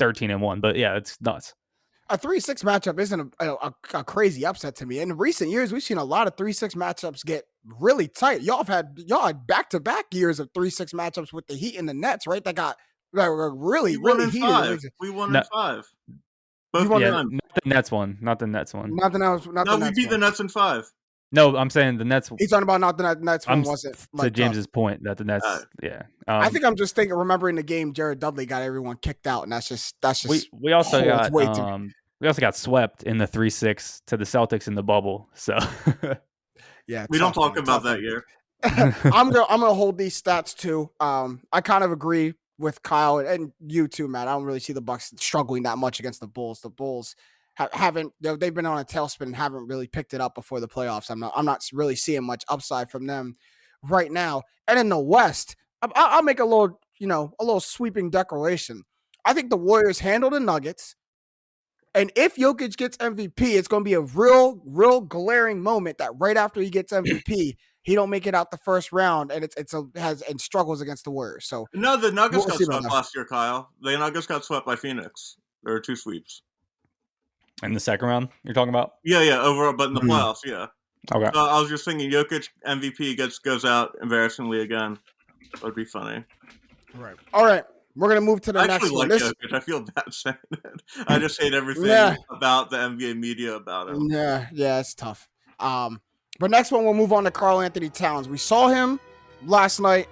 Speaker 3: 13-1, but yeah, it's nuts.
Speaker 2: A 3-6 matchup isn't a crazy upset to me. In recent years, we've seen a lot of 3-6 matchups get really tight. Y'all had back-to-back years of 3-6 matchups with the Heat and the Nets, right? That were really heated.
Speaker 4: 5. We won in 5.
Speaker 3: Both not the Nets one. Not the Nets one.
Speaker 4: We beat the Nets in 5.
Speaker 3: No, I'm saying the Nets.
Speaker 2: He's talking about not the Nets one, wasn't
Speaker 3: to James's point that the Nets.
Speaker 2: I think I'm just remembering the game Jared Dudley got everyone kicked out, and that's just.
Speaker 3: We also got swept in the 3-6 to the Celtics in the bubble. So
Speaker 2: yeah,
Speaker 4: we don't talk about that year.
Speaker 2: I'm gonna hold these stats too. I kind of agree with Kyle and you too, Matt. I don't really see the Bucks struggling that much against the Bulls. The Bulls haven't, they've been on a tailspin and haven't really picked it up before the playoffs. I'm not really seeing much upside from them right now. And in the West, I'll make a little sweeping declaration. I think the Warriors handle the Nuggets. And if Jokic gets MVP, it's going to be a real glaring moment that right after he gets MVP, he don't make it out the first round, and and struggles against the Warriors. So
Speaker 4: no, the Nuggets got swept last year, Kyle. The Nuggets got swept by Phoenix. There were 2 sweeps.
Speaker 3: In the second round, you're talking about?
Speaker 4: Yeah, overall, but in the playoffs, yeah.
Speaker 3: Okay.
Speaker 4: I was just thinking, Jokic MVP goes out embarrassingly again. That would be funny.
Speaker 2: Right. All right. We're gonna move to the next one.
Speaker 4: Jokic. I feel bad saying it. I just hate everything about the NBA media about him.
Speaker 2: Yeah, it's tough. But next one, we'll move on to Karl Anthony Towns. We saw him last night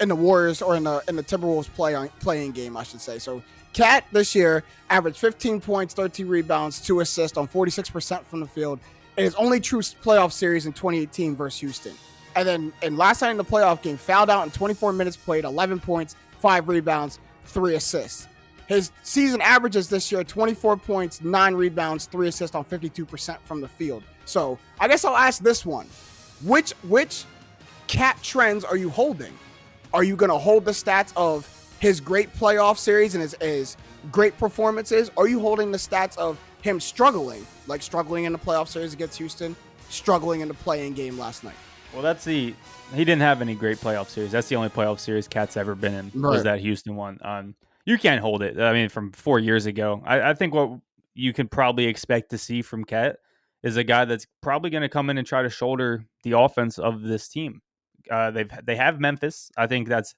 Speaker 2: in the Warriors, or in the Timberwolves playing game, I should say. So Cat this year averaged 15 points, 13 rebounds, 2 assists on 46% from the field in his only true playoff series in 2018 versus Houston. And then last night in the playoff game, fouled out in 24 minutes played, 11 points, 5 rebounds, 3 assists. His season averages this year, 24 points, 9 rebounds, 3 assists on 52% from the field. So I guess I'll ask this one. Which Cat trends are you holding? Are you going to hold the stats of his great playoff series and his great performances? Or are you holding the stats of him struggling in the playoff series against Houston, struggling in the play-in game last night?
Speaker 3: Well, he didn't have any great playoff series. That's the only playoff series Cat's ever been in was that Houston one. You can't hold it. I mean, from 4 years ago. I think what you can probably expect to see from Cat is a guy that's probably going to come in and try to shoulder the offense of this team. They have Memphis. I think that's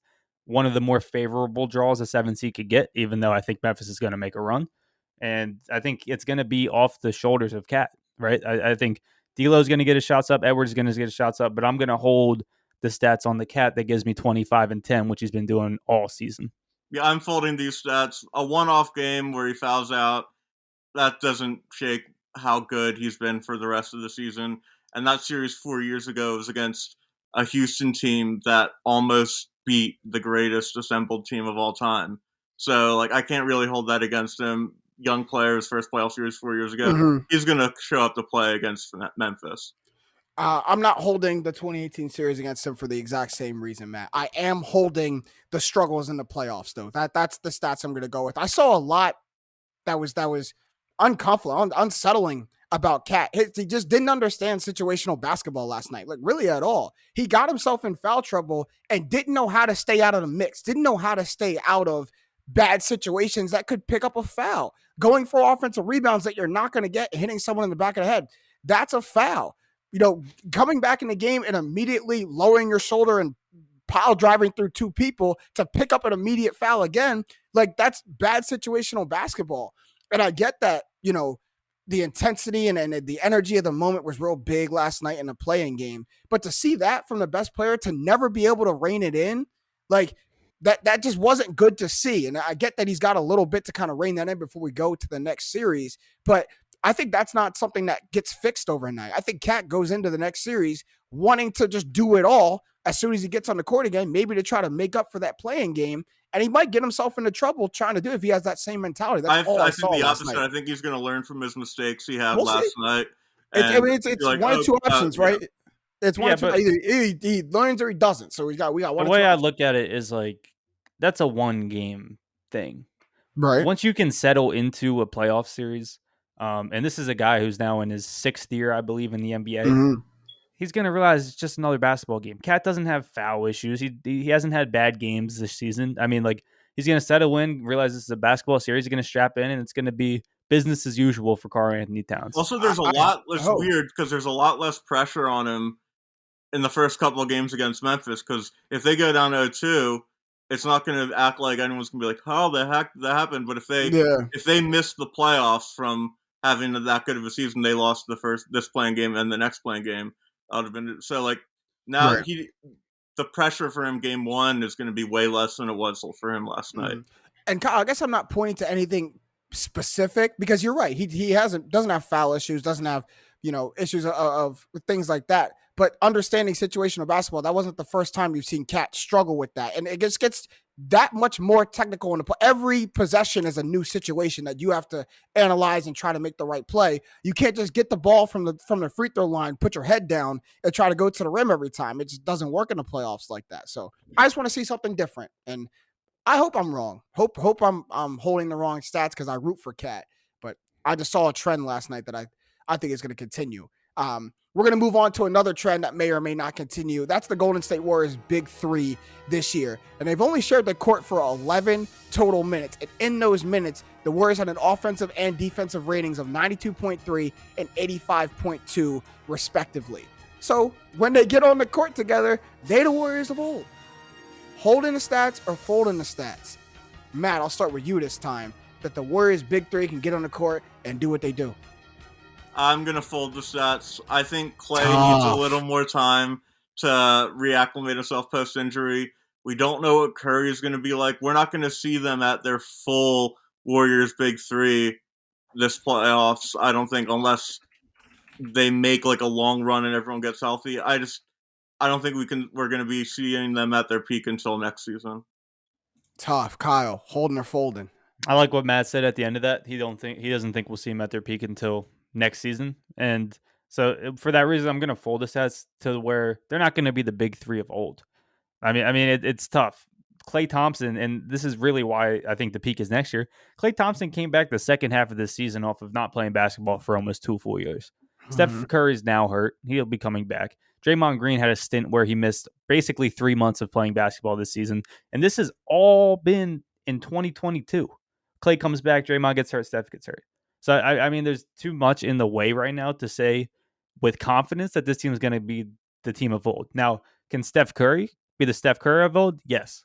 Speaker 3: one of the more favorable draws a 7 seed could get, even though I think Memphis is going to make a run. And I think it's going to be off the shoulders of Cat, right? I think D'Lo's going to get his shots up. Edwards is going to get his shots up, but I'm going to hold the stats on the Cat that gives me 25 and 10, which he's been doing all season.
Speaker 4: Yeah, I'm folding these stats. A one-off game where he fouls out, that doesn't shake how good he's been for the rest of the season. And that series 4 years ago was against a Houston team that almost beat the greatest assembled team of all time. So, like, I can't really hold that against him. Young player's first playoff series 4 years ago. Mm-hmm. He's going to show up to play against Memphis.
Speaker 2: I'm not holding the 2018 series against him for the exact same reason, Matt. I am holding the struggles in the playoffs, though. That's the stats I'm going to go with. I saw a lot that was uncomfortable, unsettling about Cat. He just didn't understand situational basketball last night, like really at all. He got himself in foul trouble and didn't know how to stay out of the mix, didn't know how to stay out of bad situations that could pick up a foul. Going for offensive rebounds that you're not going to get, hitting someone in the back of the head, that's a foul. Coming back in the game and immediately lowering your shoulder and pile driving through two people to pick up an immediate foul again, like that's bad situational basketball. And I get that, the intensity and the energy of the moment was real big last night in the playing game. But to see that from the best player to never be able to rein it in, like that just wasn't good to see. And I get that he's got a little bit to kind of rein that in before we go to the next series. But I think that's not something that gets fixed overnight. I think Cat goes into the next series wanting to just do it all as soon as he gets on the court again, maybe to try to make up for that playing game. And he might get himself into trouble trying to do it if he has that same mentality. That's all I
Speaker 4: think the opposite.
Speaker 2: Night.
Speaker 4: I think he's going to learn from his mistakes he had last night.
Speaker 2: It's like, one of two options, right? Yeah. It's one of two. Either he learns or he doesn't. So we got one.
Speaker 3: The way I look at it is like that's a 1 game thing,
Speaker 2: right?
Speaker 3: Once you can settle into a playoff series, and this is a guy who's now in his 6th year, I believe, in the NBA. Mm-hmm. He's going to realize it's just another basketball game. Cat doesn't have foul issues. He hasn't had bad games this season. I mean, like, he's going to settle in, realize this is a basketball series. He's going to strap in, and it's going to be business as usual for Karl-Anthony Towns.
Speaker 4: Also, there's a lot less weird because there's a lot less pressure on him in the first couple of games against Memphis because if they go down 0-2, it's not going to act like anyone's going to be like, how the heck did that happen? But if they miss the playoffs from having that good of a season, they lost this playing game and the next playing game. Would have been so like now the pressure for him game 1 is going to be way less than it was for him last night.
Speaker 2: And Kyle, I guess I'm not pointing to anything specific because you're right. He doesn't have foul issues, doesn't have issues of things like that. But understanding situational basketball, that wasn't the first time you've seen Cat struggle with that, and it just gets that much more technical. Every possession is a new situation that you have to analyze and try to make the right play. You can't just get the ball from the free throw line, put your head down, and try to go to the rim every time. It just doesn't work in the playoffs like that. So I just want to see something different, and I hope I'm wrong. Hope I'm holding the wrong stats because I root for Cat, but I just saw a trend last night that I think is going to continue. We're going to move on to another trend that may or may not continue. That's the Golden State Warriors' big 3 this year. And they've only shared the court for 11 total minutes. And in those minutes, the Warriors had an offensive and defensive ratings of 92.3 and 85.2, respectively. So when they get on the court together, they're the Warriors of old. Holding the stats or folding the stats? Matt, I'll start with you this time. That the Warriors' big 3 can get on the court and do what they do.
Speaker 4: I'm going to fold the stats. I think Clay needs a little more time to reacclimate himself post-injury. We don't know what Curry is going to be like. We're not going to see them at their full Warriors big 3 this playoffs, I don't think, unless they make like a long run and everyone gets healthy. I don't think we're going to be seeing them at their peak until next season.
Speaker 2: Tough. Kyle, holding or folding?
Speaker 3: I like what Matt said at the end of that. He doesn't think we'll see them at their peak until next season. And so for that reason, I'm going to fold the stats to where they're not going to be the big 3 of old. I mean, it's tough. Klay Thompson, and this is really why I think the peak is next year. Klay Thompson came back the second half of this season off of not playing basketball for almost 2 full years. Mm-hmm. Steph Curry's now hurt. He'll be coming back. Draymond Green had a stint where he missed basically 3 months of playing basketball this season, and this has all been in 2022. Clay comes back, Draymond gets hurt, Steph gets hurt. So, I mean, there's too much in the way right now to say with confidence that this team is going to be the team of old. Now, can Steph Curry be the Steph Curry of old? Yes.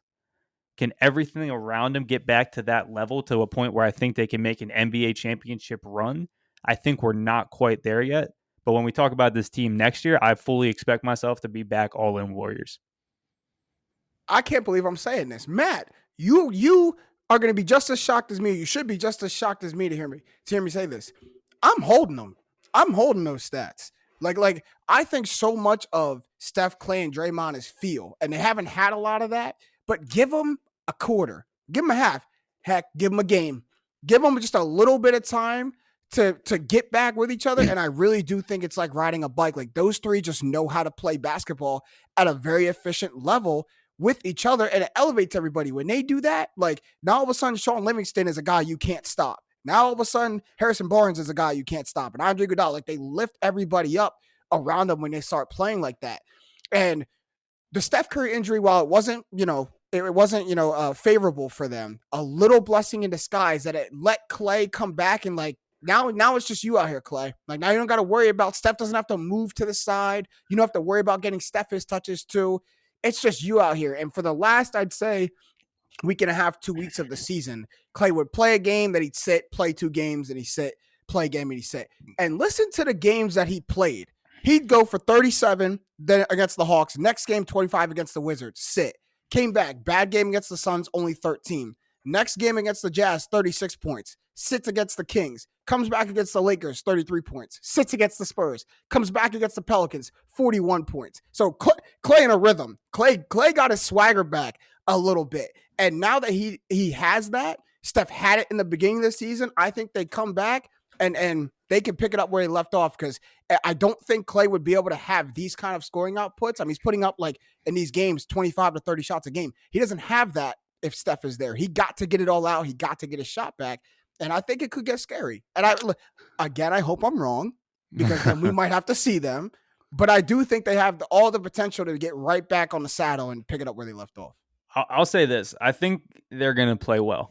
Speaker 3: Can everything around him get back to that level to a point where I think they can make an NBA championship run? I think we're not quite there yet. But when we talk about this team next year, I fully expect myself to be back all in Warriors.
Speaker 2: I can't believe I'm saying this. Matt, you are going to be just as shocked as me. You should be just as shocked as me to hear me say this. I'm holding them. I'm holding those stats. Like I think so much of Steph, Clay, and Draymond is feel, and they haven't had a lot of that. But give them a quarter, give them a half, heck, give them a game, give them just a little bit of time to get back with each other. And I really do think it's like riding a bike. Like those three just know how to play basketball at a very efficient level with each other, and it elevates everybody. When they do that, like now all of a sudden Sean Livingston is a guy you can't stop. Now all of a sudden Harrison Barnes is a guy you can't stop. And Andre Iguodala, like they lift everybody up around them when they start playing like that. And the Steph Curry injury, while it wasn't, favorable for them, a little blessing in disguise that it let Clay come back and like, now it's just you out here, Clay. Like now you don't got to worry about Steph doesn't have to move to the side. You don't have to worry about getting Steph his touches too. It's just you out here. And for the last, I'd say, week and a half, 2 weeks of the season, Clay would play a game that he'd sit, play 2 games and he'd sit, play a game and he'd sit. And listen to the games that he played. He'd go for 37 then against the Hawks. Next game, 25 against the Wizards. Sit. Came back. Bad game against the Suns, only 13. Next game against the Jazz, 36 points. Sits against the Kings. Comes back against the Lakers, 33 points. Sits against the Spurs. Comes back against the Pelicans, 41 points. So Clay in a rhythm. Clay got his swagger back a little bit. And now that he has that, Steph had it in the beginning of the season. I think they come back and they can pick it up where he left off, because I don't think Clay would be able to have these kind of scoring outputs. I mean, he's putting up like in these games 25 to 30 shots a game. He doesn't have that if Steph is there. He got to get it all out. He got to get his shot back. And I think it could get scary. And I hope I'm wrong, because then we might have to see them. But I do think they have all the potential to get right back on the saddle and pick it up where they left off.
Speaker 3: I'll say this. I think they're going to play well.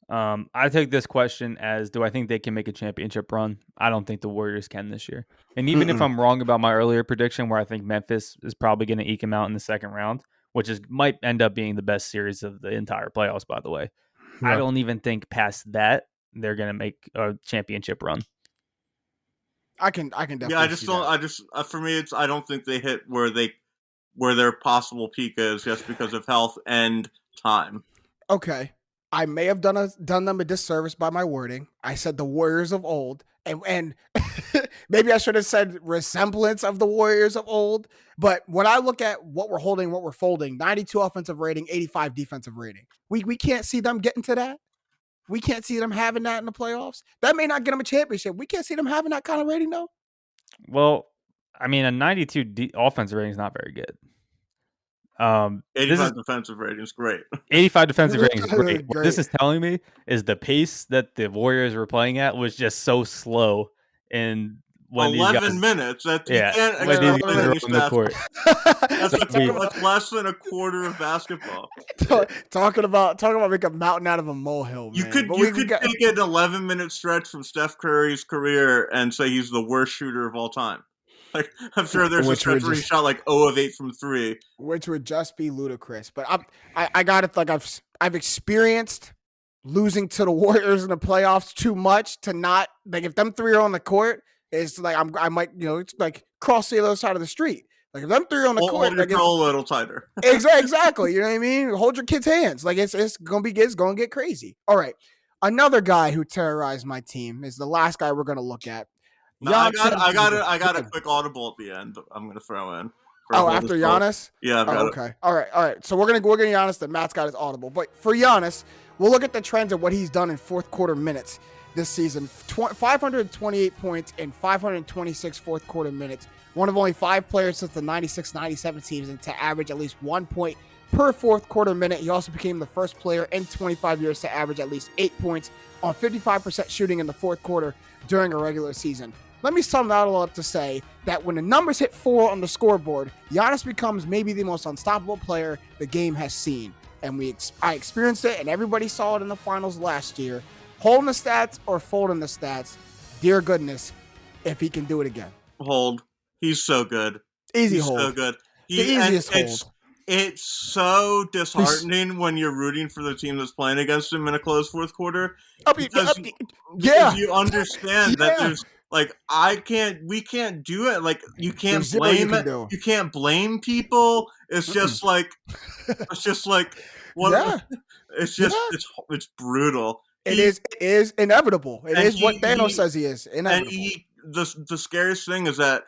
Speaker 3: I take this question as, do I think they can make a championship run? I don't think the Warriors can this year. And even if I'm wrong about my earlier prediction where I think Memphis is probably going to eke them out in the second round, which might end up being the best series of the entire playoffs, by the way. Yeah. I don't even think past that they're going to make a championship run.
Speaker 2: I can definitely.
Speaker 4: Yeah, for me, I don't think they hit where their possible peak is, just because of health and time.
Speaker 2: Okay. I may have done them a disservice by my wording. I said the Warriors of old, and maybe I should have said resemblance of the Warriors of old. But when I look at what we're holding, what we're folding, 92 offensive rating, 85 defensive rating, we can't see them getting to that. We can't see them having that in the playoffs. That may not get them a championship. We can't see them having that kind of rating, though.
Speaker 3: Well, I mean, a 92 offensive rating is not very good.
Speaker 4: 85 defensive rating is great.
Speaker 3: 85 defensive rating is great. What this is telling me is the pace that the Warriors were playing at was just so slow. And when
Speaker 4: 11 minutes. You can't expect the court. That's less than a quarter of basketball.
Speaker 2: Talking about make a mountain out of a molehill, man.
Speaker 4: You could take an 11-minute stretch from Steph Curry's career and say he's the worst shooter of all time. Like, I'm sure there's a stretch where he shot like 0 of 8 from 3,
Speaker 2: which would just be ludicrous. But I got it. Like I've experienced losing to the Warriors in the playoffs too much to not, like, if them three are on the court, it's like I might, it's like cross the other side of the street. Like if them three are on the court,
Speaker 4: hold your control a little tighter.
Speaker 2: Exactly. You know what I mean? Hold your kids' hands. Like it's gonna get crazy. All right. Another guy who terrorized my team is the last guy we're gonna look at.
Speaker 4: No, I got a quick audible at the end. I'm gonna throw in.
Speaker 2: After Giannis?
Speaker 4: Yeah, I've got it.
Speaker 2: Okay. All right. So we're gonna Giannis. That Matt's got his audible. But for Giannis, we'll look at the trends of what he's done in fourth quarter minutes this season. 528 points in 526 fourth quarter minutes. One of only 5 players since the 96-97 season to average at least 1 point per fourth quarter minute. He also became the first player in 25 years to average at least 8 points on 55% shooting in the fourth quarter during a regular season. let me sum that all up to say that when the numbers hit 4 on the scoreboard, Giannis becomes maybe the most unstoppable player the game has seen. And I experienced it, and everybody saw it in the finals last year. Holding the stats or folding the stats, dear goodness, if he can do it again.
Speaker 4: Hold. He's so good.
Speaker 2: Easy
Speaker 4: He's
Speaker 2: hold.
Speaker 4: so good.
Speaker 2: The easiest hold.
Speaker 4: It's so disheartening when you're rooting for the team that's playing against him in a close fourth quarter because you understand that there's like we can't do it. Like you can't blame it. You can't blame people. It's just like what?
Speaker 2: Yeah.
Speaker 4: It's just it's brutal.
Speaker 2: It is inevitable. It is what Thanos says he is. Inevitable.
Speaker 4: And the scariest thing is that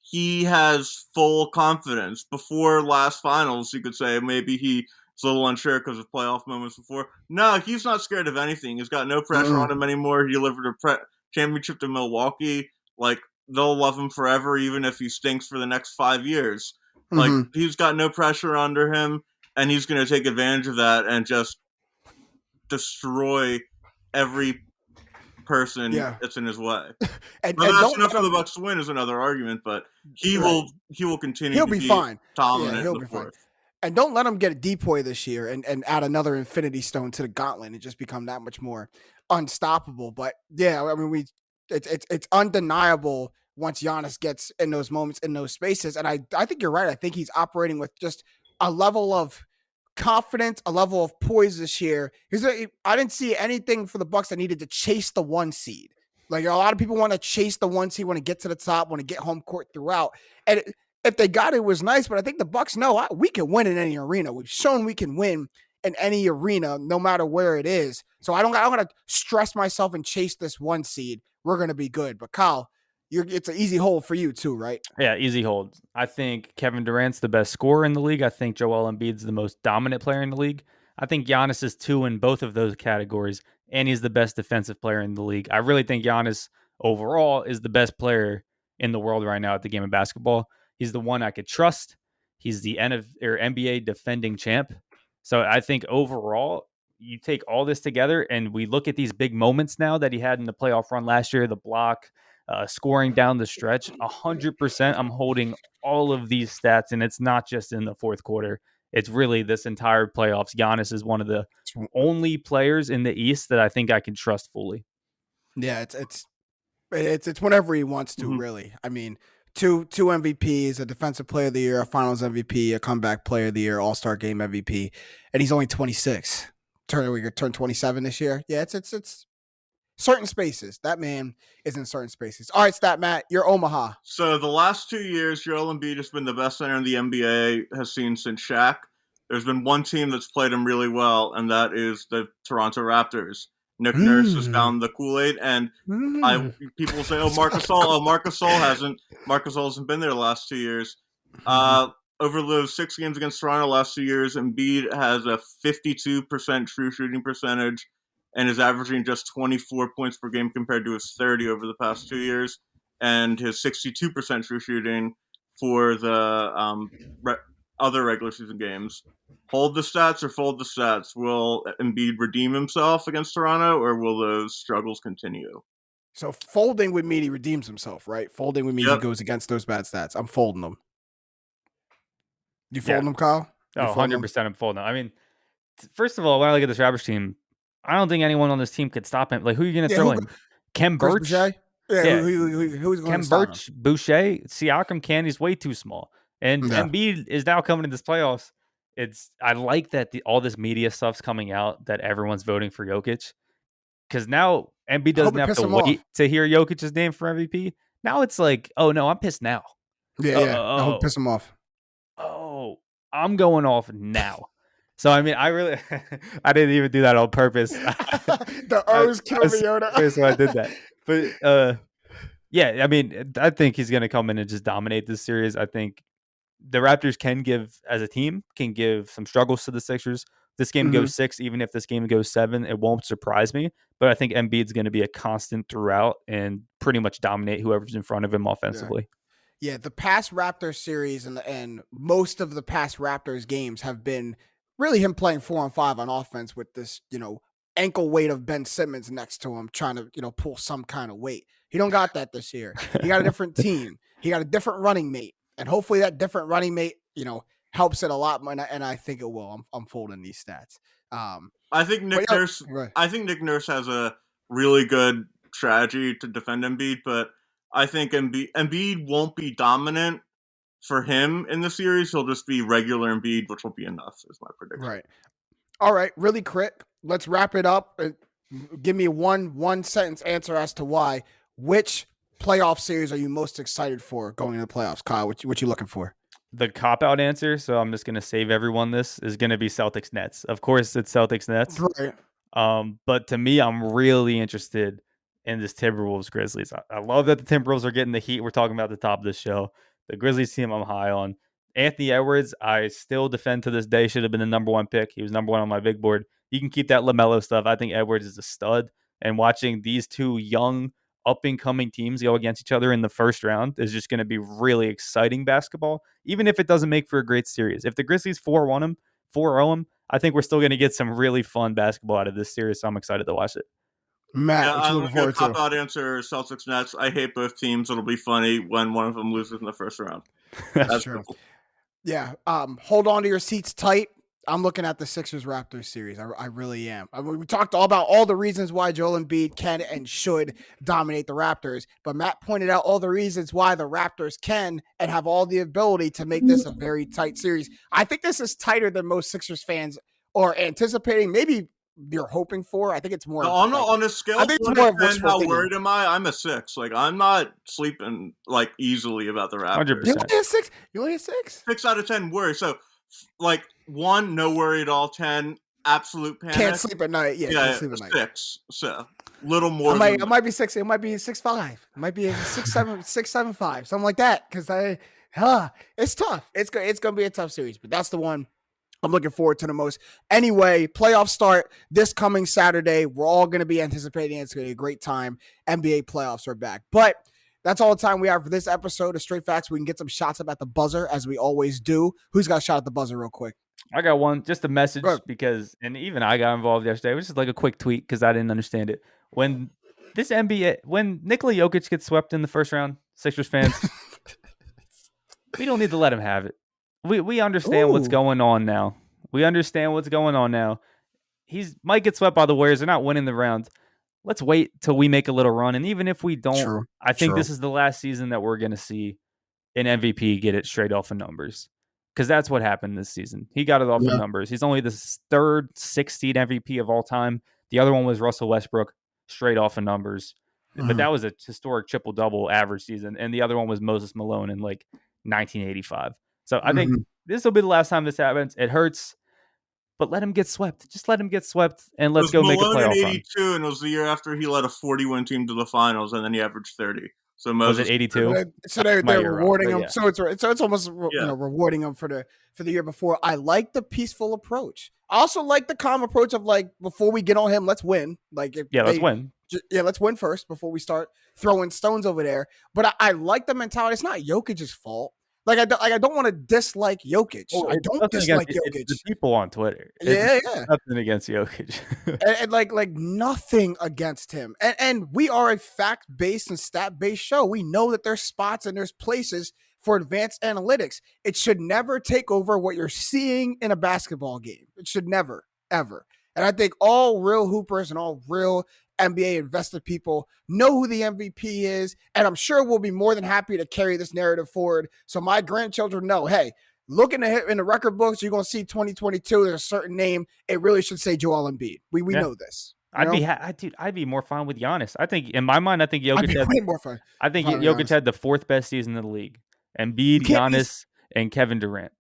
Speaker 4: he has full confidence. Before last finals, you could say maybe he's a little unsure because of playoff moments before. No, he's not scared of anything. He's got no pressure on him anymore. He delivered a championship to Milwaukee. Like, they'll love him forever, even if he stinks for the next 5 years. Like, he's got no pressure under him, and he's going to take advantage of that and just destroy every person that's in his way. and that's enough for the Bucks to win is another argument, but he will continue to be
Speaker 2: fine.
Speaker 4: Dominant in the fourth.
Speaker 2: And don't let him get a depoy this year and add another Infinity Stone to the gauntlet and just become that much more unstoppable. But yeah, I mean, it's undeniable once Giannis gets in those moments, in those spaces. And I think you're right. I think he's operating with just a level of confidence, a level of poise this year. I didn't see anything for the Bucks that needed to chase the 1 seed. Like, a lot of people want to chase the 1 seed, want to get to the top, want to get home court throughout. And if they got it, was nice. But I think the Bucks know we can win in any arena. We've shown we can win in any arena, no matter where it is. So I'm going to stress myself and chase this 1 seed. We're going to be good. But Kyle, it's an easy hold for you too, right?
Speaker 3: Yeah, easy hold. I think Kevin Durant's the best scorer in the league. I think Joel Embiid's the most dominant player in the league. I think Giannis is 2 in both of those categories, and he's the best defensive player in the league. I really think Giannis overall is the best player in the world right now at the game of basketball. He's the one I could trust. He's the NBA defending champ. So I think overall, you take all this together and we look at these big moments now that he had in the playoff run last year, the block, scoring down the stretch, 100%. I'm holding all of these stats, and it's not just in the fourth quarter. It's really this entire playoffs. Giannis is one of the only players in the East that I think I can trust fully.
Speaker 2: Yeah, it's whenever he wants to, really. I mean, two MVPs, a Defensive Player of the Year, a Finals MVP, a Comeback Player of the Year, All-Star Game MVP, and he's only 26. Turn 27 this year. Yeah, it's certain spaces. That man is in certain spaces. All right, Stat Matt, you're Omaha.
Speaker 4: So the last 2 years, Joel Embiid has been the best center in the NBA has seen since Shaq. There's been one team that's played him really well, and that is the Toronto Raptors. Nick Nurse has found the Kool-Aid, and people say, Marc Gasol hasn't. Marc Gasol hasn't been there the last 2 years. Over those 6 games against Toronto last 2 years, Embiid has a 52% true shooting percentage and is averaging just 24 points per game compared to his 30 over the past 2 years, and his 62% true shooting for the other regular season games. Hold the stats or fold the stats? Will Embiid redeem himself against Toronto, or will those struggles continue?
Speaker 2: So folding would mean he redeems himself, right? Folding would mean he goes against those bad stats. I'm folding them. You folding them, Kyle?
Speaker 3: Oh, 100% I'm folding them. I mean, first of all, when I look at this Raptors team, I don't think anyone on this team could stop him. Like, who are you going to throw in? Kem Birch?
Speaker 2: Who's going
Speaker 3: Kem
Speaker 2: to stop
Speaker 3: Birch,
Speaker 2: him?
Speaker 3: Boucher, Siakam can. He's way too small. And Embiid is now coming in this playoffs. I like that all this media stuff's coming out that everyone's voting for Jokic. Because now Embiid doesn't have to wait to hear Jokic's name for MVP. Now it's like, oh no, I'm pissed now.
Speaker 2: I hope piss him off.
Speaker 3: Oh, I'm going off now. So I mean, I really, I didn't even do that on purpose.
Speaker 2: The O's kill me, Yoda.
Speaker 3: So I did that. But yeah, I mean, I think he's going to come in and just dominate this series. I think the Raptors as a team, can give some struggles to the Sixers. This game goes 6, even if this game goes 7, it won't surprise me. But I think Embiid's going to be a constant throughout and pretty much dominate whoever's in front of him offensively.
Speaker 2: Yeah, the past Raptors series and most of the past Raptors games have been really him playing 4-on-5 on offense with this, ankle weight of Ben Simmons next to him, trying to, pull some kind of weight. He don't got that this year. He got a different team. He got a different running mate, and hopefully that different running mate, helps it a lot more. And I think it will. I'm folding these stats.
Speaker 4: I think Nick Nurse. I think Nick Nurse has a really good strategy to defend Embiid, but I think Embiid won't be dominant for him in the series. He'll just be regular Embiid, which will be enough. Is my prediction.
Speaker 2: Right. All right. Really quick. Let's wrap it up. Give me one sentence answer as to why. Which playoff series are you most excited for going into the playoffs, Kyle? What you looking for?
Speaker 3: The cop-out answer, so I'm just going to save everyone this, is going to be Celtics-Nets. Of course, it's Celtics-Nets.
Speaker 2: Right.
Speaker 3: But to me, I'm really interested in this Timberwolves-Grizzlies. I love that the Timberwolves are getting the heat we're talking about at the top of the show. The Grizzlies team I'm high on. Anthony Edwards, I still defend to this day, should have been the number one pick. He was number one on my big board. You can keep that LaMelo stuff. I think Edwards is a stud. And watching these two young, up-and-coming teams go against each other in the first round is just going to be really exciting basketball, even if it doesn't make for a great series. If the Grizzlies 4-1 them, 4-0 them, I think we're still going to get some really fun basketball out of this series, so I'm excited to watch it.
Speaker 2: Matt, what you looking forward to?
Speaker 4: Cop-out answer, Celtics Nets. I hate both teams. It'll be funny when one of them loses in the first round.
Speaker 2: That's true. Yeah. Hold on to your seats tight. I'm looking at the Sixers-Raptors series. I really am. We talked all about all the reasons why Joel Embiid can and should dominate the Raptors, but Matt pointed out all the reasons why the Raptors can and have all the ability to make this a very tight series. I think this is tighter than most Sixers fans are anticipating. Maybe you're hoping for. I think it's more.
Speaker 4: No, on a scale of 1 to 10, how worried am I? I'm a 6. Like, I'm not sleeping easily about the Raptors.
Speaker 3: 100%.
Speaker 2: You only a 6? You only a 6?
Speaker 4: 6 out of 10 worry. So, 1, no worry at all. 10, absolute panic.
Speaker 2: Can't sleep at night. Yeah, can't sleep at night.
Speaker 4: 6. So, little more.
Speaker 2: It might be 6. It might be 6.5. It might be 6.7, 6.75, something like that. Because it's tough. It's gonna be a tough series, but that's the one I'm looking forward to the most. Anyway, playoffs start this coming Saturday. We're all going to be anticipating it. It's going to be a great time. NBA playoffs are back. But that's all the time we have for this episode of Straight Facts. We can get some shots up at the buzzer, as we always do. Who's got a shot at the buzzer real quick?
Speaker 3: I got one. Just a message because, and even I got involved yesterday. It was just like a quick tweet because I didn't understand it. When Nikola Jokic gets swept in the first round, Sixers fans, we don't need to let him have it. We understand what's going on now. We understand what's going on now. Might get swept by the Warriors. They're not winning the round. Let's wait till we make a little run. And even if we don't, I think this is the last season that we're going to see an MVP get it straight off of numbers. Because that's what happened this season. He got it off of numbers. He's only the third 6th seed MVP of all time. The other one was Russell Westbrook, straight off of numbers. But that was a historic triple-double average season. And the other one was Moses Malone in 1985. So I think this will be the last time this happens. It hurts, but let him get swept. Just let him get swept, and let's go make a playoff
Speaker 4: in 82, run. And it was the year after he led a 40-win team to the finals, and then he averaged 30. So Moses,
Speaker 3: was it 82?
Speaker 2: So they're rewarding him. Yeah. So it's almost rewarding him for the year before. I like the peaceful approach. I also like the calm approach of before we get on him, let's win. Let's
Speaker 3: win.
Speaker 2: Let's win first before we start throwing stones over there. But I like the mentality. It's not Jokic's fault. I don't want to dislike Jokic. I don't dislike Jokic.
Speaker 3: It's the people on Twitter. Nothing against Jokic.
Speaker 2: and nothing against him. And we are a fact-based and stat-based show. We know that there's spots and there's places for advanced analytics. It should never take over what you're seeing in a basketball game. It should never, ever. And I think all real hoopers and all real NBA invested people know who the MVP is, and I'm sure we'll be more than happy to carry this narrative forward so my grandchildren know, hey, looking at in the record books, you're going to see 2022, there's a certain name. It really should say Joel Embiid. We know this.
Speaker 3: I'd be more fun with Giannis. I think, in my mind, Jokic had way more fun. I think Jokic had the 4th best season in the league. Embiid, Giannis, and Kevin Durant.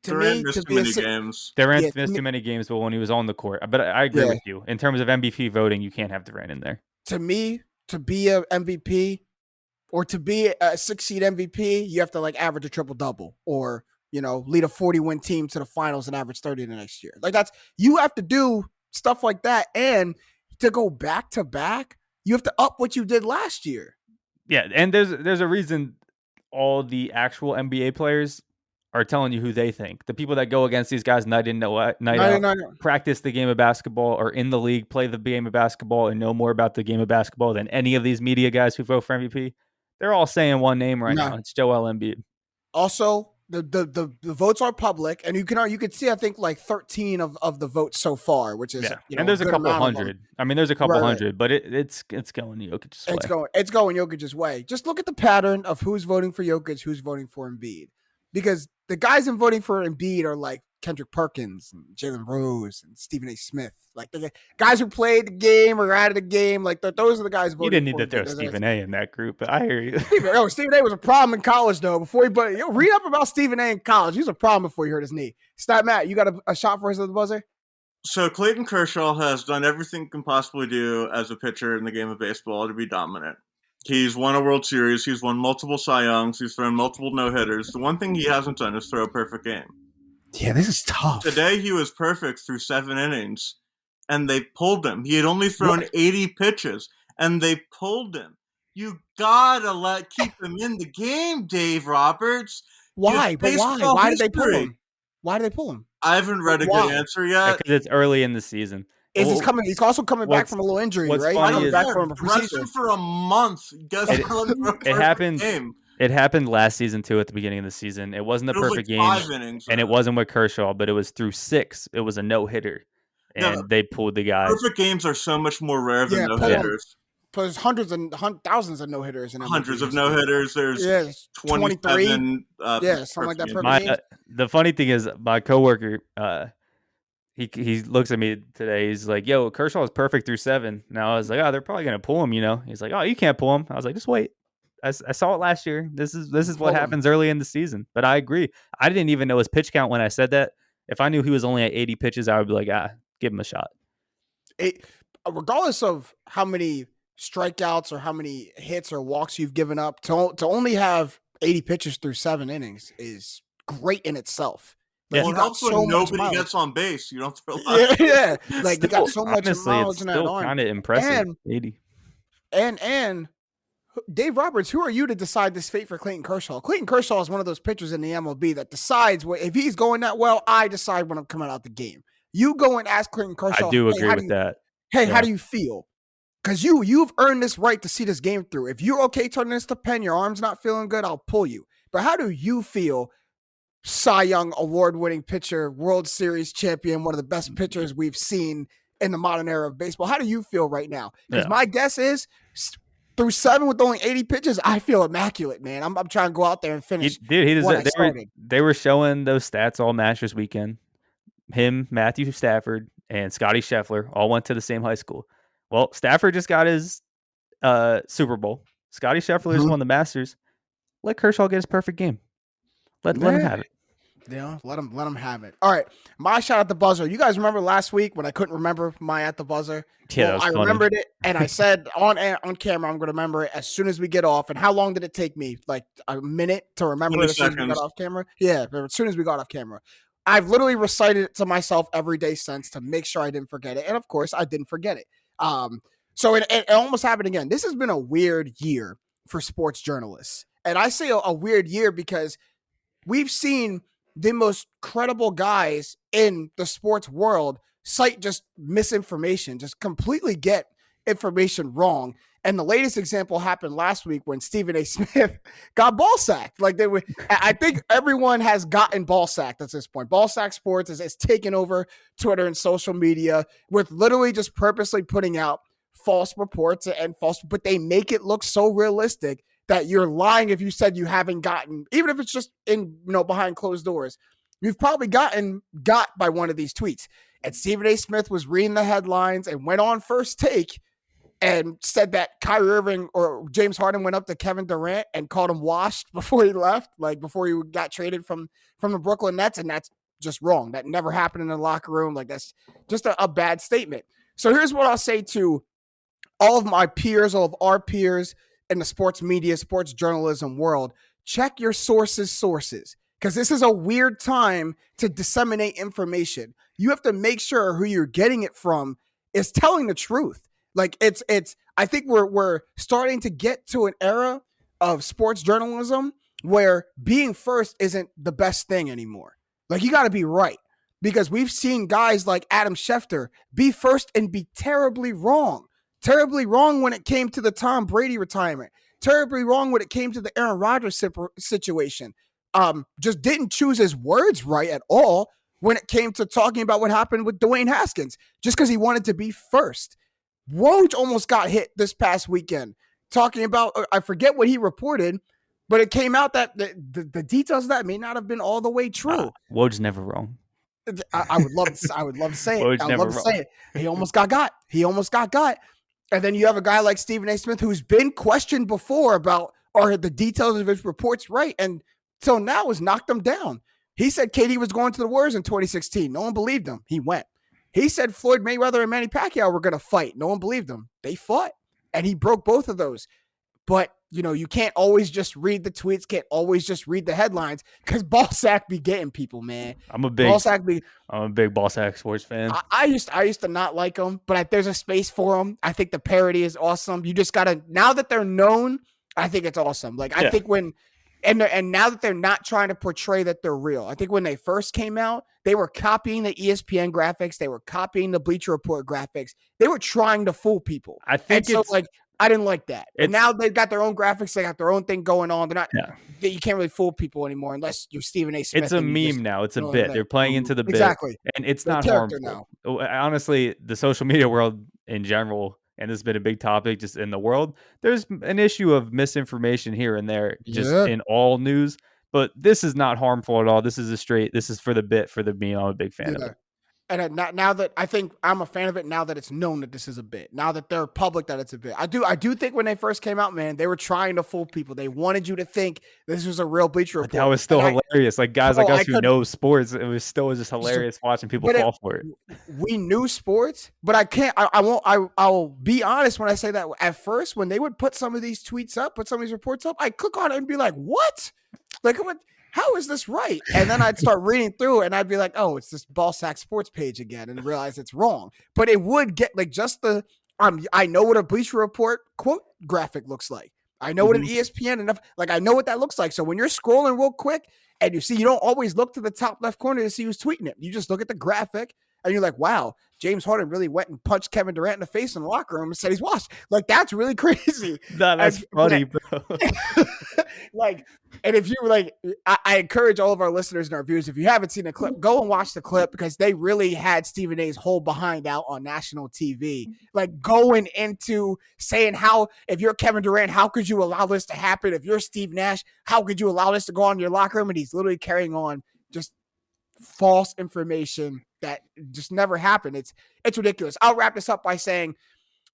Speaker 4: Durant missed too many games.
Speaker 3: Durant missed too many games, but when he was on the court. But I agree with you. In terms of MVP voting, you can't have Durant in there.
Speaker 2: To me, to be a MVP or to be a 6-seed MVP, you have to average a triple-double or, lead a 40-win team to the finals and average 30 the next year. You have to do stuff like that. And to go back to back, you have to up what you did last year.
Speaker 3: Yeah, and there's a reason all the actual NBA players are telling you who they think. The people that go against these guys night in, night
Speaker 2: No,
Speaker 3: out,
Speaker 2: no, no.
Speaker 3: practice the game of basketball, or in the league, play the game of basketball, and know more about the game of basketball than any of these media guys who vote for MVP. They're all saying one name right
Speaker 2: No.
Speaker 3: now. It's Joel Embiid.
Speaker 2: Also, the votes are public, and you could see I think like 13 of the votes so far, which is
Speaker 3: and there's a couple hundred. I mean, there's a couple hundred, but it's going Jokic's way.
Speaker 2: It's going Jokic's way. Just look at the pattern of who's voting for Jokic, who's voting for Embiid, because the guys in voting for Embiid are like Kendrick Perkins and Jalen Rose and Stephen A. Smith, like the guys who played the game or out of the game. Like those are the guys voting.
Speaker 3: You didn't
Speaker 2: for
Speaker 3: need to throw Stephen A. in that group, but I hear you.
Speaker 2: Stephen A. was a problem in college though. Read up about Stephen A. in college. He was a problem before he hurt his knee. Stat Matt, you got a shot for us at the buzzer?
Speaker 4: So Clayton Kershaw has done everything he can possibly do as a pitcher in the game of baseball to be dominant. He's won a World Series. He's won multiple Cy Youngs. He's thrown multiple no-hitters. The one thing he hasn't done is throw a perfect game.
Speaker 2: Yeah, this is tough.
Speaker 4: Today he was perfect through 7 innings, and they pulled him. He had only thrown 80 pitches, and they pulled him. You gotta keep him in the game, Dave Roberts.
Speaker 2: Why? But why? Why did they pull him? Why did they pull him?
Speaker 4: I haven't read a good answer yet.
Speaker 3: Because it's early in the season.
Speaker 2: He's also coming back from a little injury, right?
Speaker 4: I don't back from a procedure for a month.
Speaker 3: It happened last season too. At the beginning of the season, it wasn't a perfect game,
Speaker 4: 5 innings,
Speaker 3: and it wasn't with Kershaw, but it was through 6. It was a no hitter, and they pulled the guy.
Speaker 4: Perfect games are so much more rare than no hitters.
Speaker 2: There's hundreds and thousands of no hitters and
Speaker 4: hundreds of no hitters. There's 23.
Speaker 2: Something like that.
Speaker 3: The funny thing is, my coworker, he looks at me today. He's like, "Yo, Kershaw is perfect through 7." Now I was like, "Oh, they're probably gonna pull him." He's like, "Oh, you can't pull him." I was like, "Just wait." I saw it last year. This is what happens early in the season. But I agree. I didn't even know his pitch count when I said that. If I knew he was only at 80 pitches, I would be like, give him a shot.
Speaker 2: Regardless of how many strikeouts or how many hits or walks you've given up, to only have 80 pitches through 7 innings is great in itself.
Speaker 4: Like,
Speaker 2: you
Speaker 4: got also nobody gets on base. You don't throw a lot.
Speaker 2: Yeah. Like you got so much mileage in that arm.
Speaker 3: Kind of impressive. 80.
Speaker 2: And Dave Roberts, who are you to decide this fate for Clayton Kershaw? Clayton Kershaw is one of those pitchers in the MLB that decides if he's going that well. I decide when I'm coming out the game. You go and ask Clayton Kershaw.
Speaker 3: I do agree with that.
Speaker 2: Hey, how do you feel? Because you've earned this right to see this game through. If you're okay turning this to pen, your arm's not feeling good, I'll pull you. But how do you feel? Cy Young award-winning pitcher, World Series champion, one of the best pitchers we've seen in the modern era of baseball. How do you feel right now? Because my guess is through 7 with only 80 pitches, I feel immaculate, man. I'm trying to go out there and finish.
Speaker 3: They were showing those stats all match this weekend. Him, Matthew Stafford, and Scotty Scheffler all went to the same high school. Well, Stafford just got his Super Bowl. Scotty Scheffler just won the Masters. Let Kershaw get his perfect game. Let him have it.
Speaker 2: Yeah, let him have it. All right, my shot at the buzzer. You guys remember last week when I couldn't remember my at the buzzer?
Speaker 3: Yeah, I
Speaker 2: remembered it, and I said on camera, I'm going to remember it as soon as we get off. And how long did it take me? Like a minute to remember it as soon as we got off camera? Yeah, as soon as we got off camera. I've literally recited it to myself every day since to make sure I didn't forget it. And of course, I didn't forget it. So it almost happened again. This has been a weird year for sports journalists. And I say a weird year because we've seen the most credible guys in the sports world cite just misinformation, just completely get information wrong. And the latest example happened last week when Stephen A. Smith got ball sacked. I think everyone has gotten ball sacked at this point. Ball sack sports is taken over Twitter and social media with literally just purposely putting out false reports but they make it look so realistic that you're lying if you said you haven't gotten, even if it's just in, behind closed doors, you've probably got by one of these tweets. And Stephen A. Smith was reading the headlines and went on First Take and said that Kyrie Irving or James Harden went up to Kevin Durant and called him washed before he left, like before he got traded from the Brooklyn Nets. And that's just wrong. That never happened in the locker room. Like that's just a bad statement. So here's what I'll say to all of my peers, all of our peers in the sports media, sports journalism world. Check your sources, because this is a weird time to disseminate information. You have to make sure who you're getting it from is telling the truth. Like I think we're starting to get to an era of sports journalism where being first isn't the best thing anymore. Like, you got to be right, because we've seen guys like Adam Schefter be first and be terribly wrong when it came to the Tom Brady retirement, terribly wrong when it came to the Aaron Rodgers situation. Just didn't choose his words right at all when it came to talking about what happened with Dwayne Haskins, just because he wanted to be first. Woj almost got hit this past weekend talking about, I forget what he reported, but it came out that the details of that may not have been all the way true.
Speaker 3: Woj's never wrong.
Speaker 2: I would love to say it.
Speaker 3: Woj's
Speaker 2: I would
Speaker 3: never
Speaker 2: love to say it. He almost got got. And then you have a guy like Stephen A. Smith, who's been questioned before about, are the details of his reports right? And till now has knocked him down. He said KD was going to the Warriors in 2016. No one believed him. He went. He said Floyd Mayweather and Manny Pacquiao were going to fight. No one believed him. They fought. And he broke both of those. But, you can't always just read the tweets, can't always just read the headlines, because Ballsack be getting people, man.
Speaker 3: I'm a big Ballsack sports fan.
Speaker 2: I used to not like him, but there's a space for him. I think the parody is awesome. You just got to, now that they're known, I think it's awesome. Like, I think when, and now that they're not trying to portray that they're real, I think when they first came out, they were copying the ESPN graphics. They were copying the Bleacher Report graphics. They were trying to fool people.
Speaker 3: I think
Speaker 2: I didn't like that. And now they've got their own graphics. They got their own thing going on. They're not. Yeah. You can't really fool people anymore unless you're Stephen A. Smith.
Speaker 3: It's a meme now. It's a bit. They're playing into the bit.
Speaker 2: Exactly.
Speaker 3: And it's not harmful
Speaker 2: now.
Speaker 3: Honestly, the social media world in general, and this has been a big topic just in the world, there's an issue of misinformation here and there just in all news. But this is not harmful at all. This is this is for the bit, for the meme. I'm a big fan of it.
Speaker 2: And now that I think I'm a fan of it, now that it's known that this is a bit, now that they're public that it's a bit, I do think when they first came out, man, they were trying to fool people. They wanted you to think this was a real Bleacher Report.
Speaker 3: That was still hilarious. Like guys like us who know sports, it was still just hilarious watching people fall for it.
Speaker 2: We knew sports, but I'll be honest when I say that. At first, when they would put some of these tweets up, put some of these reports up, I click on it and be like, what? Like, what? How is this right? And then I'd start reading through it and I'd be like, oh, it's this Ballsack Sports page again, and realize it's wrong. But it would get like just the I know what a Bleacher Report quote graphic looks like. I know what an ESPN enough, like I know what that looks like. So when you're scrolling real quick and you see, you don't always look to the top left corner to see who's tweeting it. You just look at the graphic and you're like, wow, James Harden really went and punched Kevin Durant in the face in the locker room and said he's washed. Like, that's really crazy.
Speaker 3: That's funny, bro.
Speaker 2: Like, and if you like, I encourage all of our listeners and our viewers, if you haven't seen the clip, go and watch the clip, because they really had Stephen A's whole behind out on national TV, like going into saying how, if you're Kevin Durant, how could you allow this to happen? If you're Steve Nash, how could you allow this to go on in your locker room? And he's literally carrying on just false information that just never happened. It's ridiculous. I'll wrap this up by saying,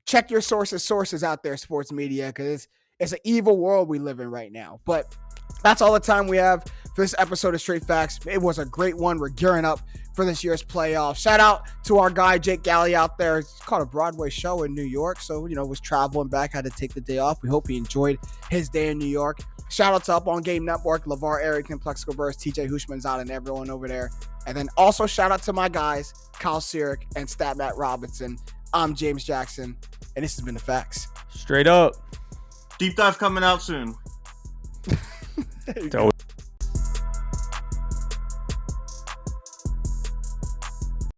Speaker 2: check your sources out there, sports media, because it's an evil world we live in right now. But that's all the time we have for this episode of Straight Facts. It was a great one. We're gearing up for this year's playoffs. Shout out to our guy, Jake Galley, out there. It's called a Broadway show in New York. So, was traveling back, had to take the day off. We hope he enjoyed his day in New York. Shout out to Up On Game Network, LeVar Arrington, Plexico Burst, TJ Hushmanzada, and everyone over there. And then also shout out to my guys, Kyle Sirik and Stat Matt Robinson. I'm James Jackson, and this has been The Facts.
Speaker 3: Straight up.
Speaker 4: Deep dive coming out soon.
Speaker 3: Don't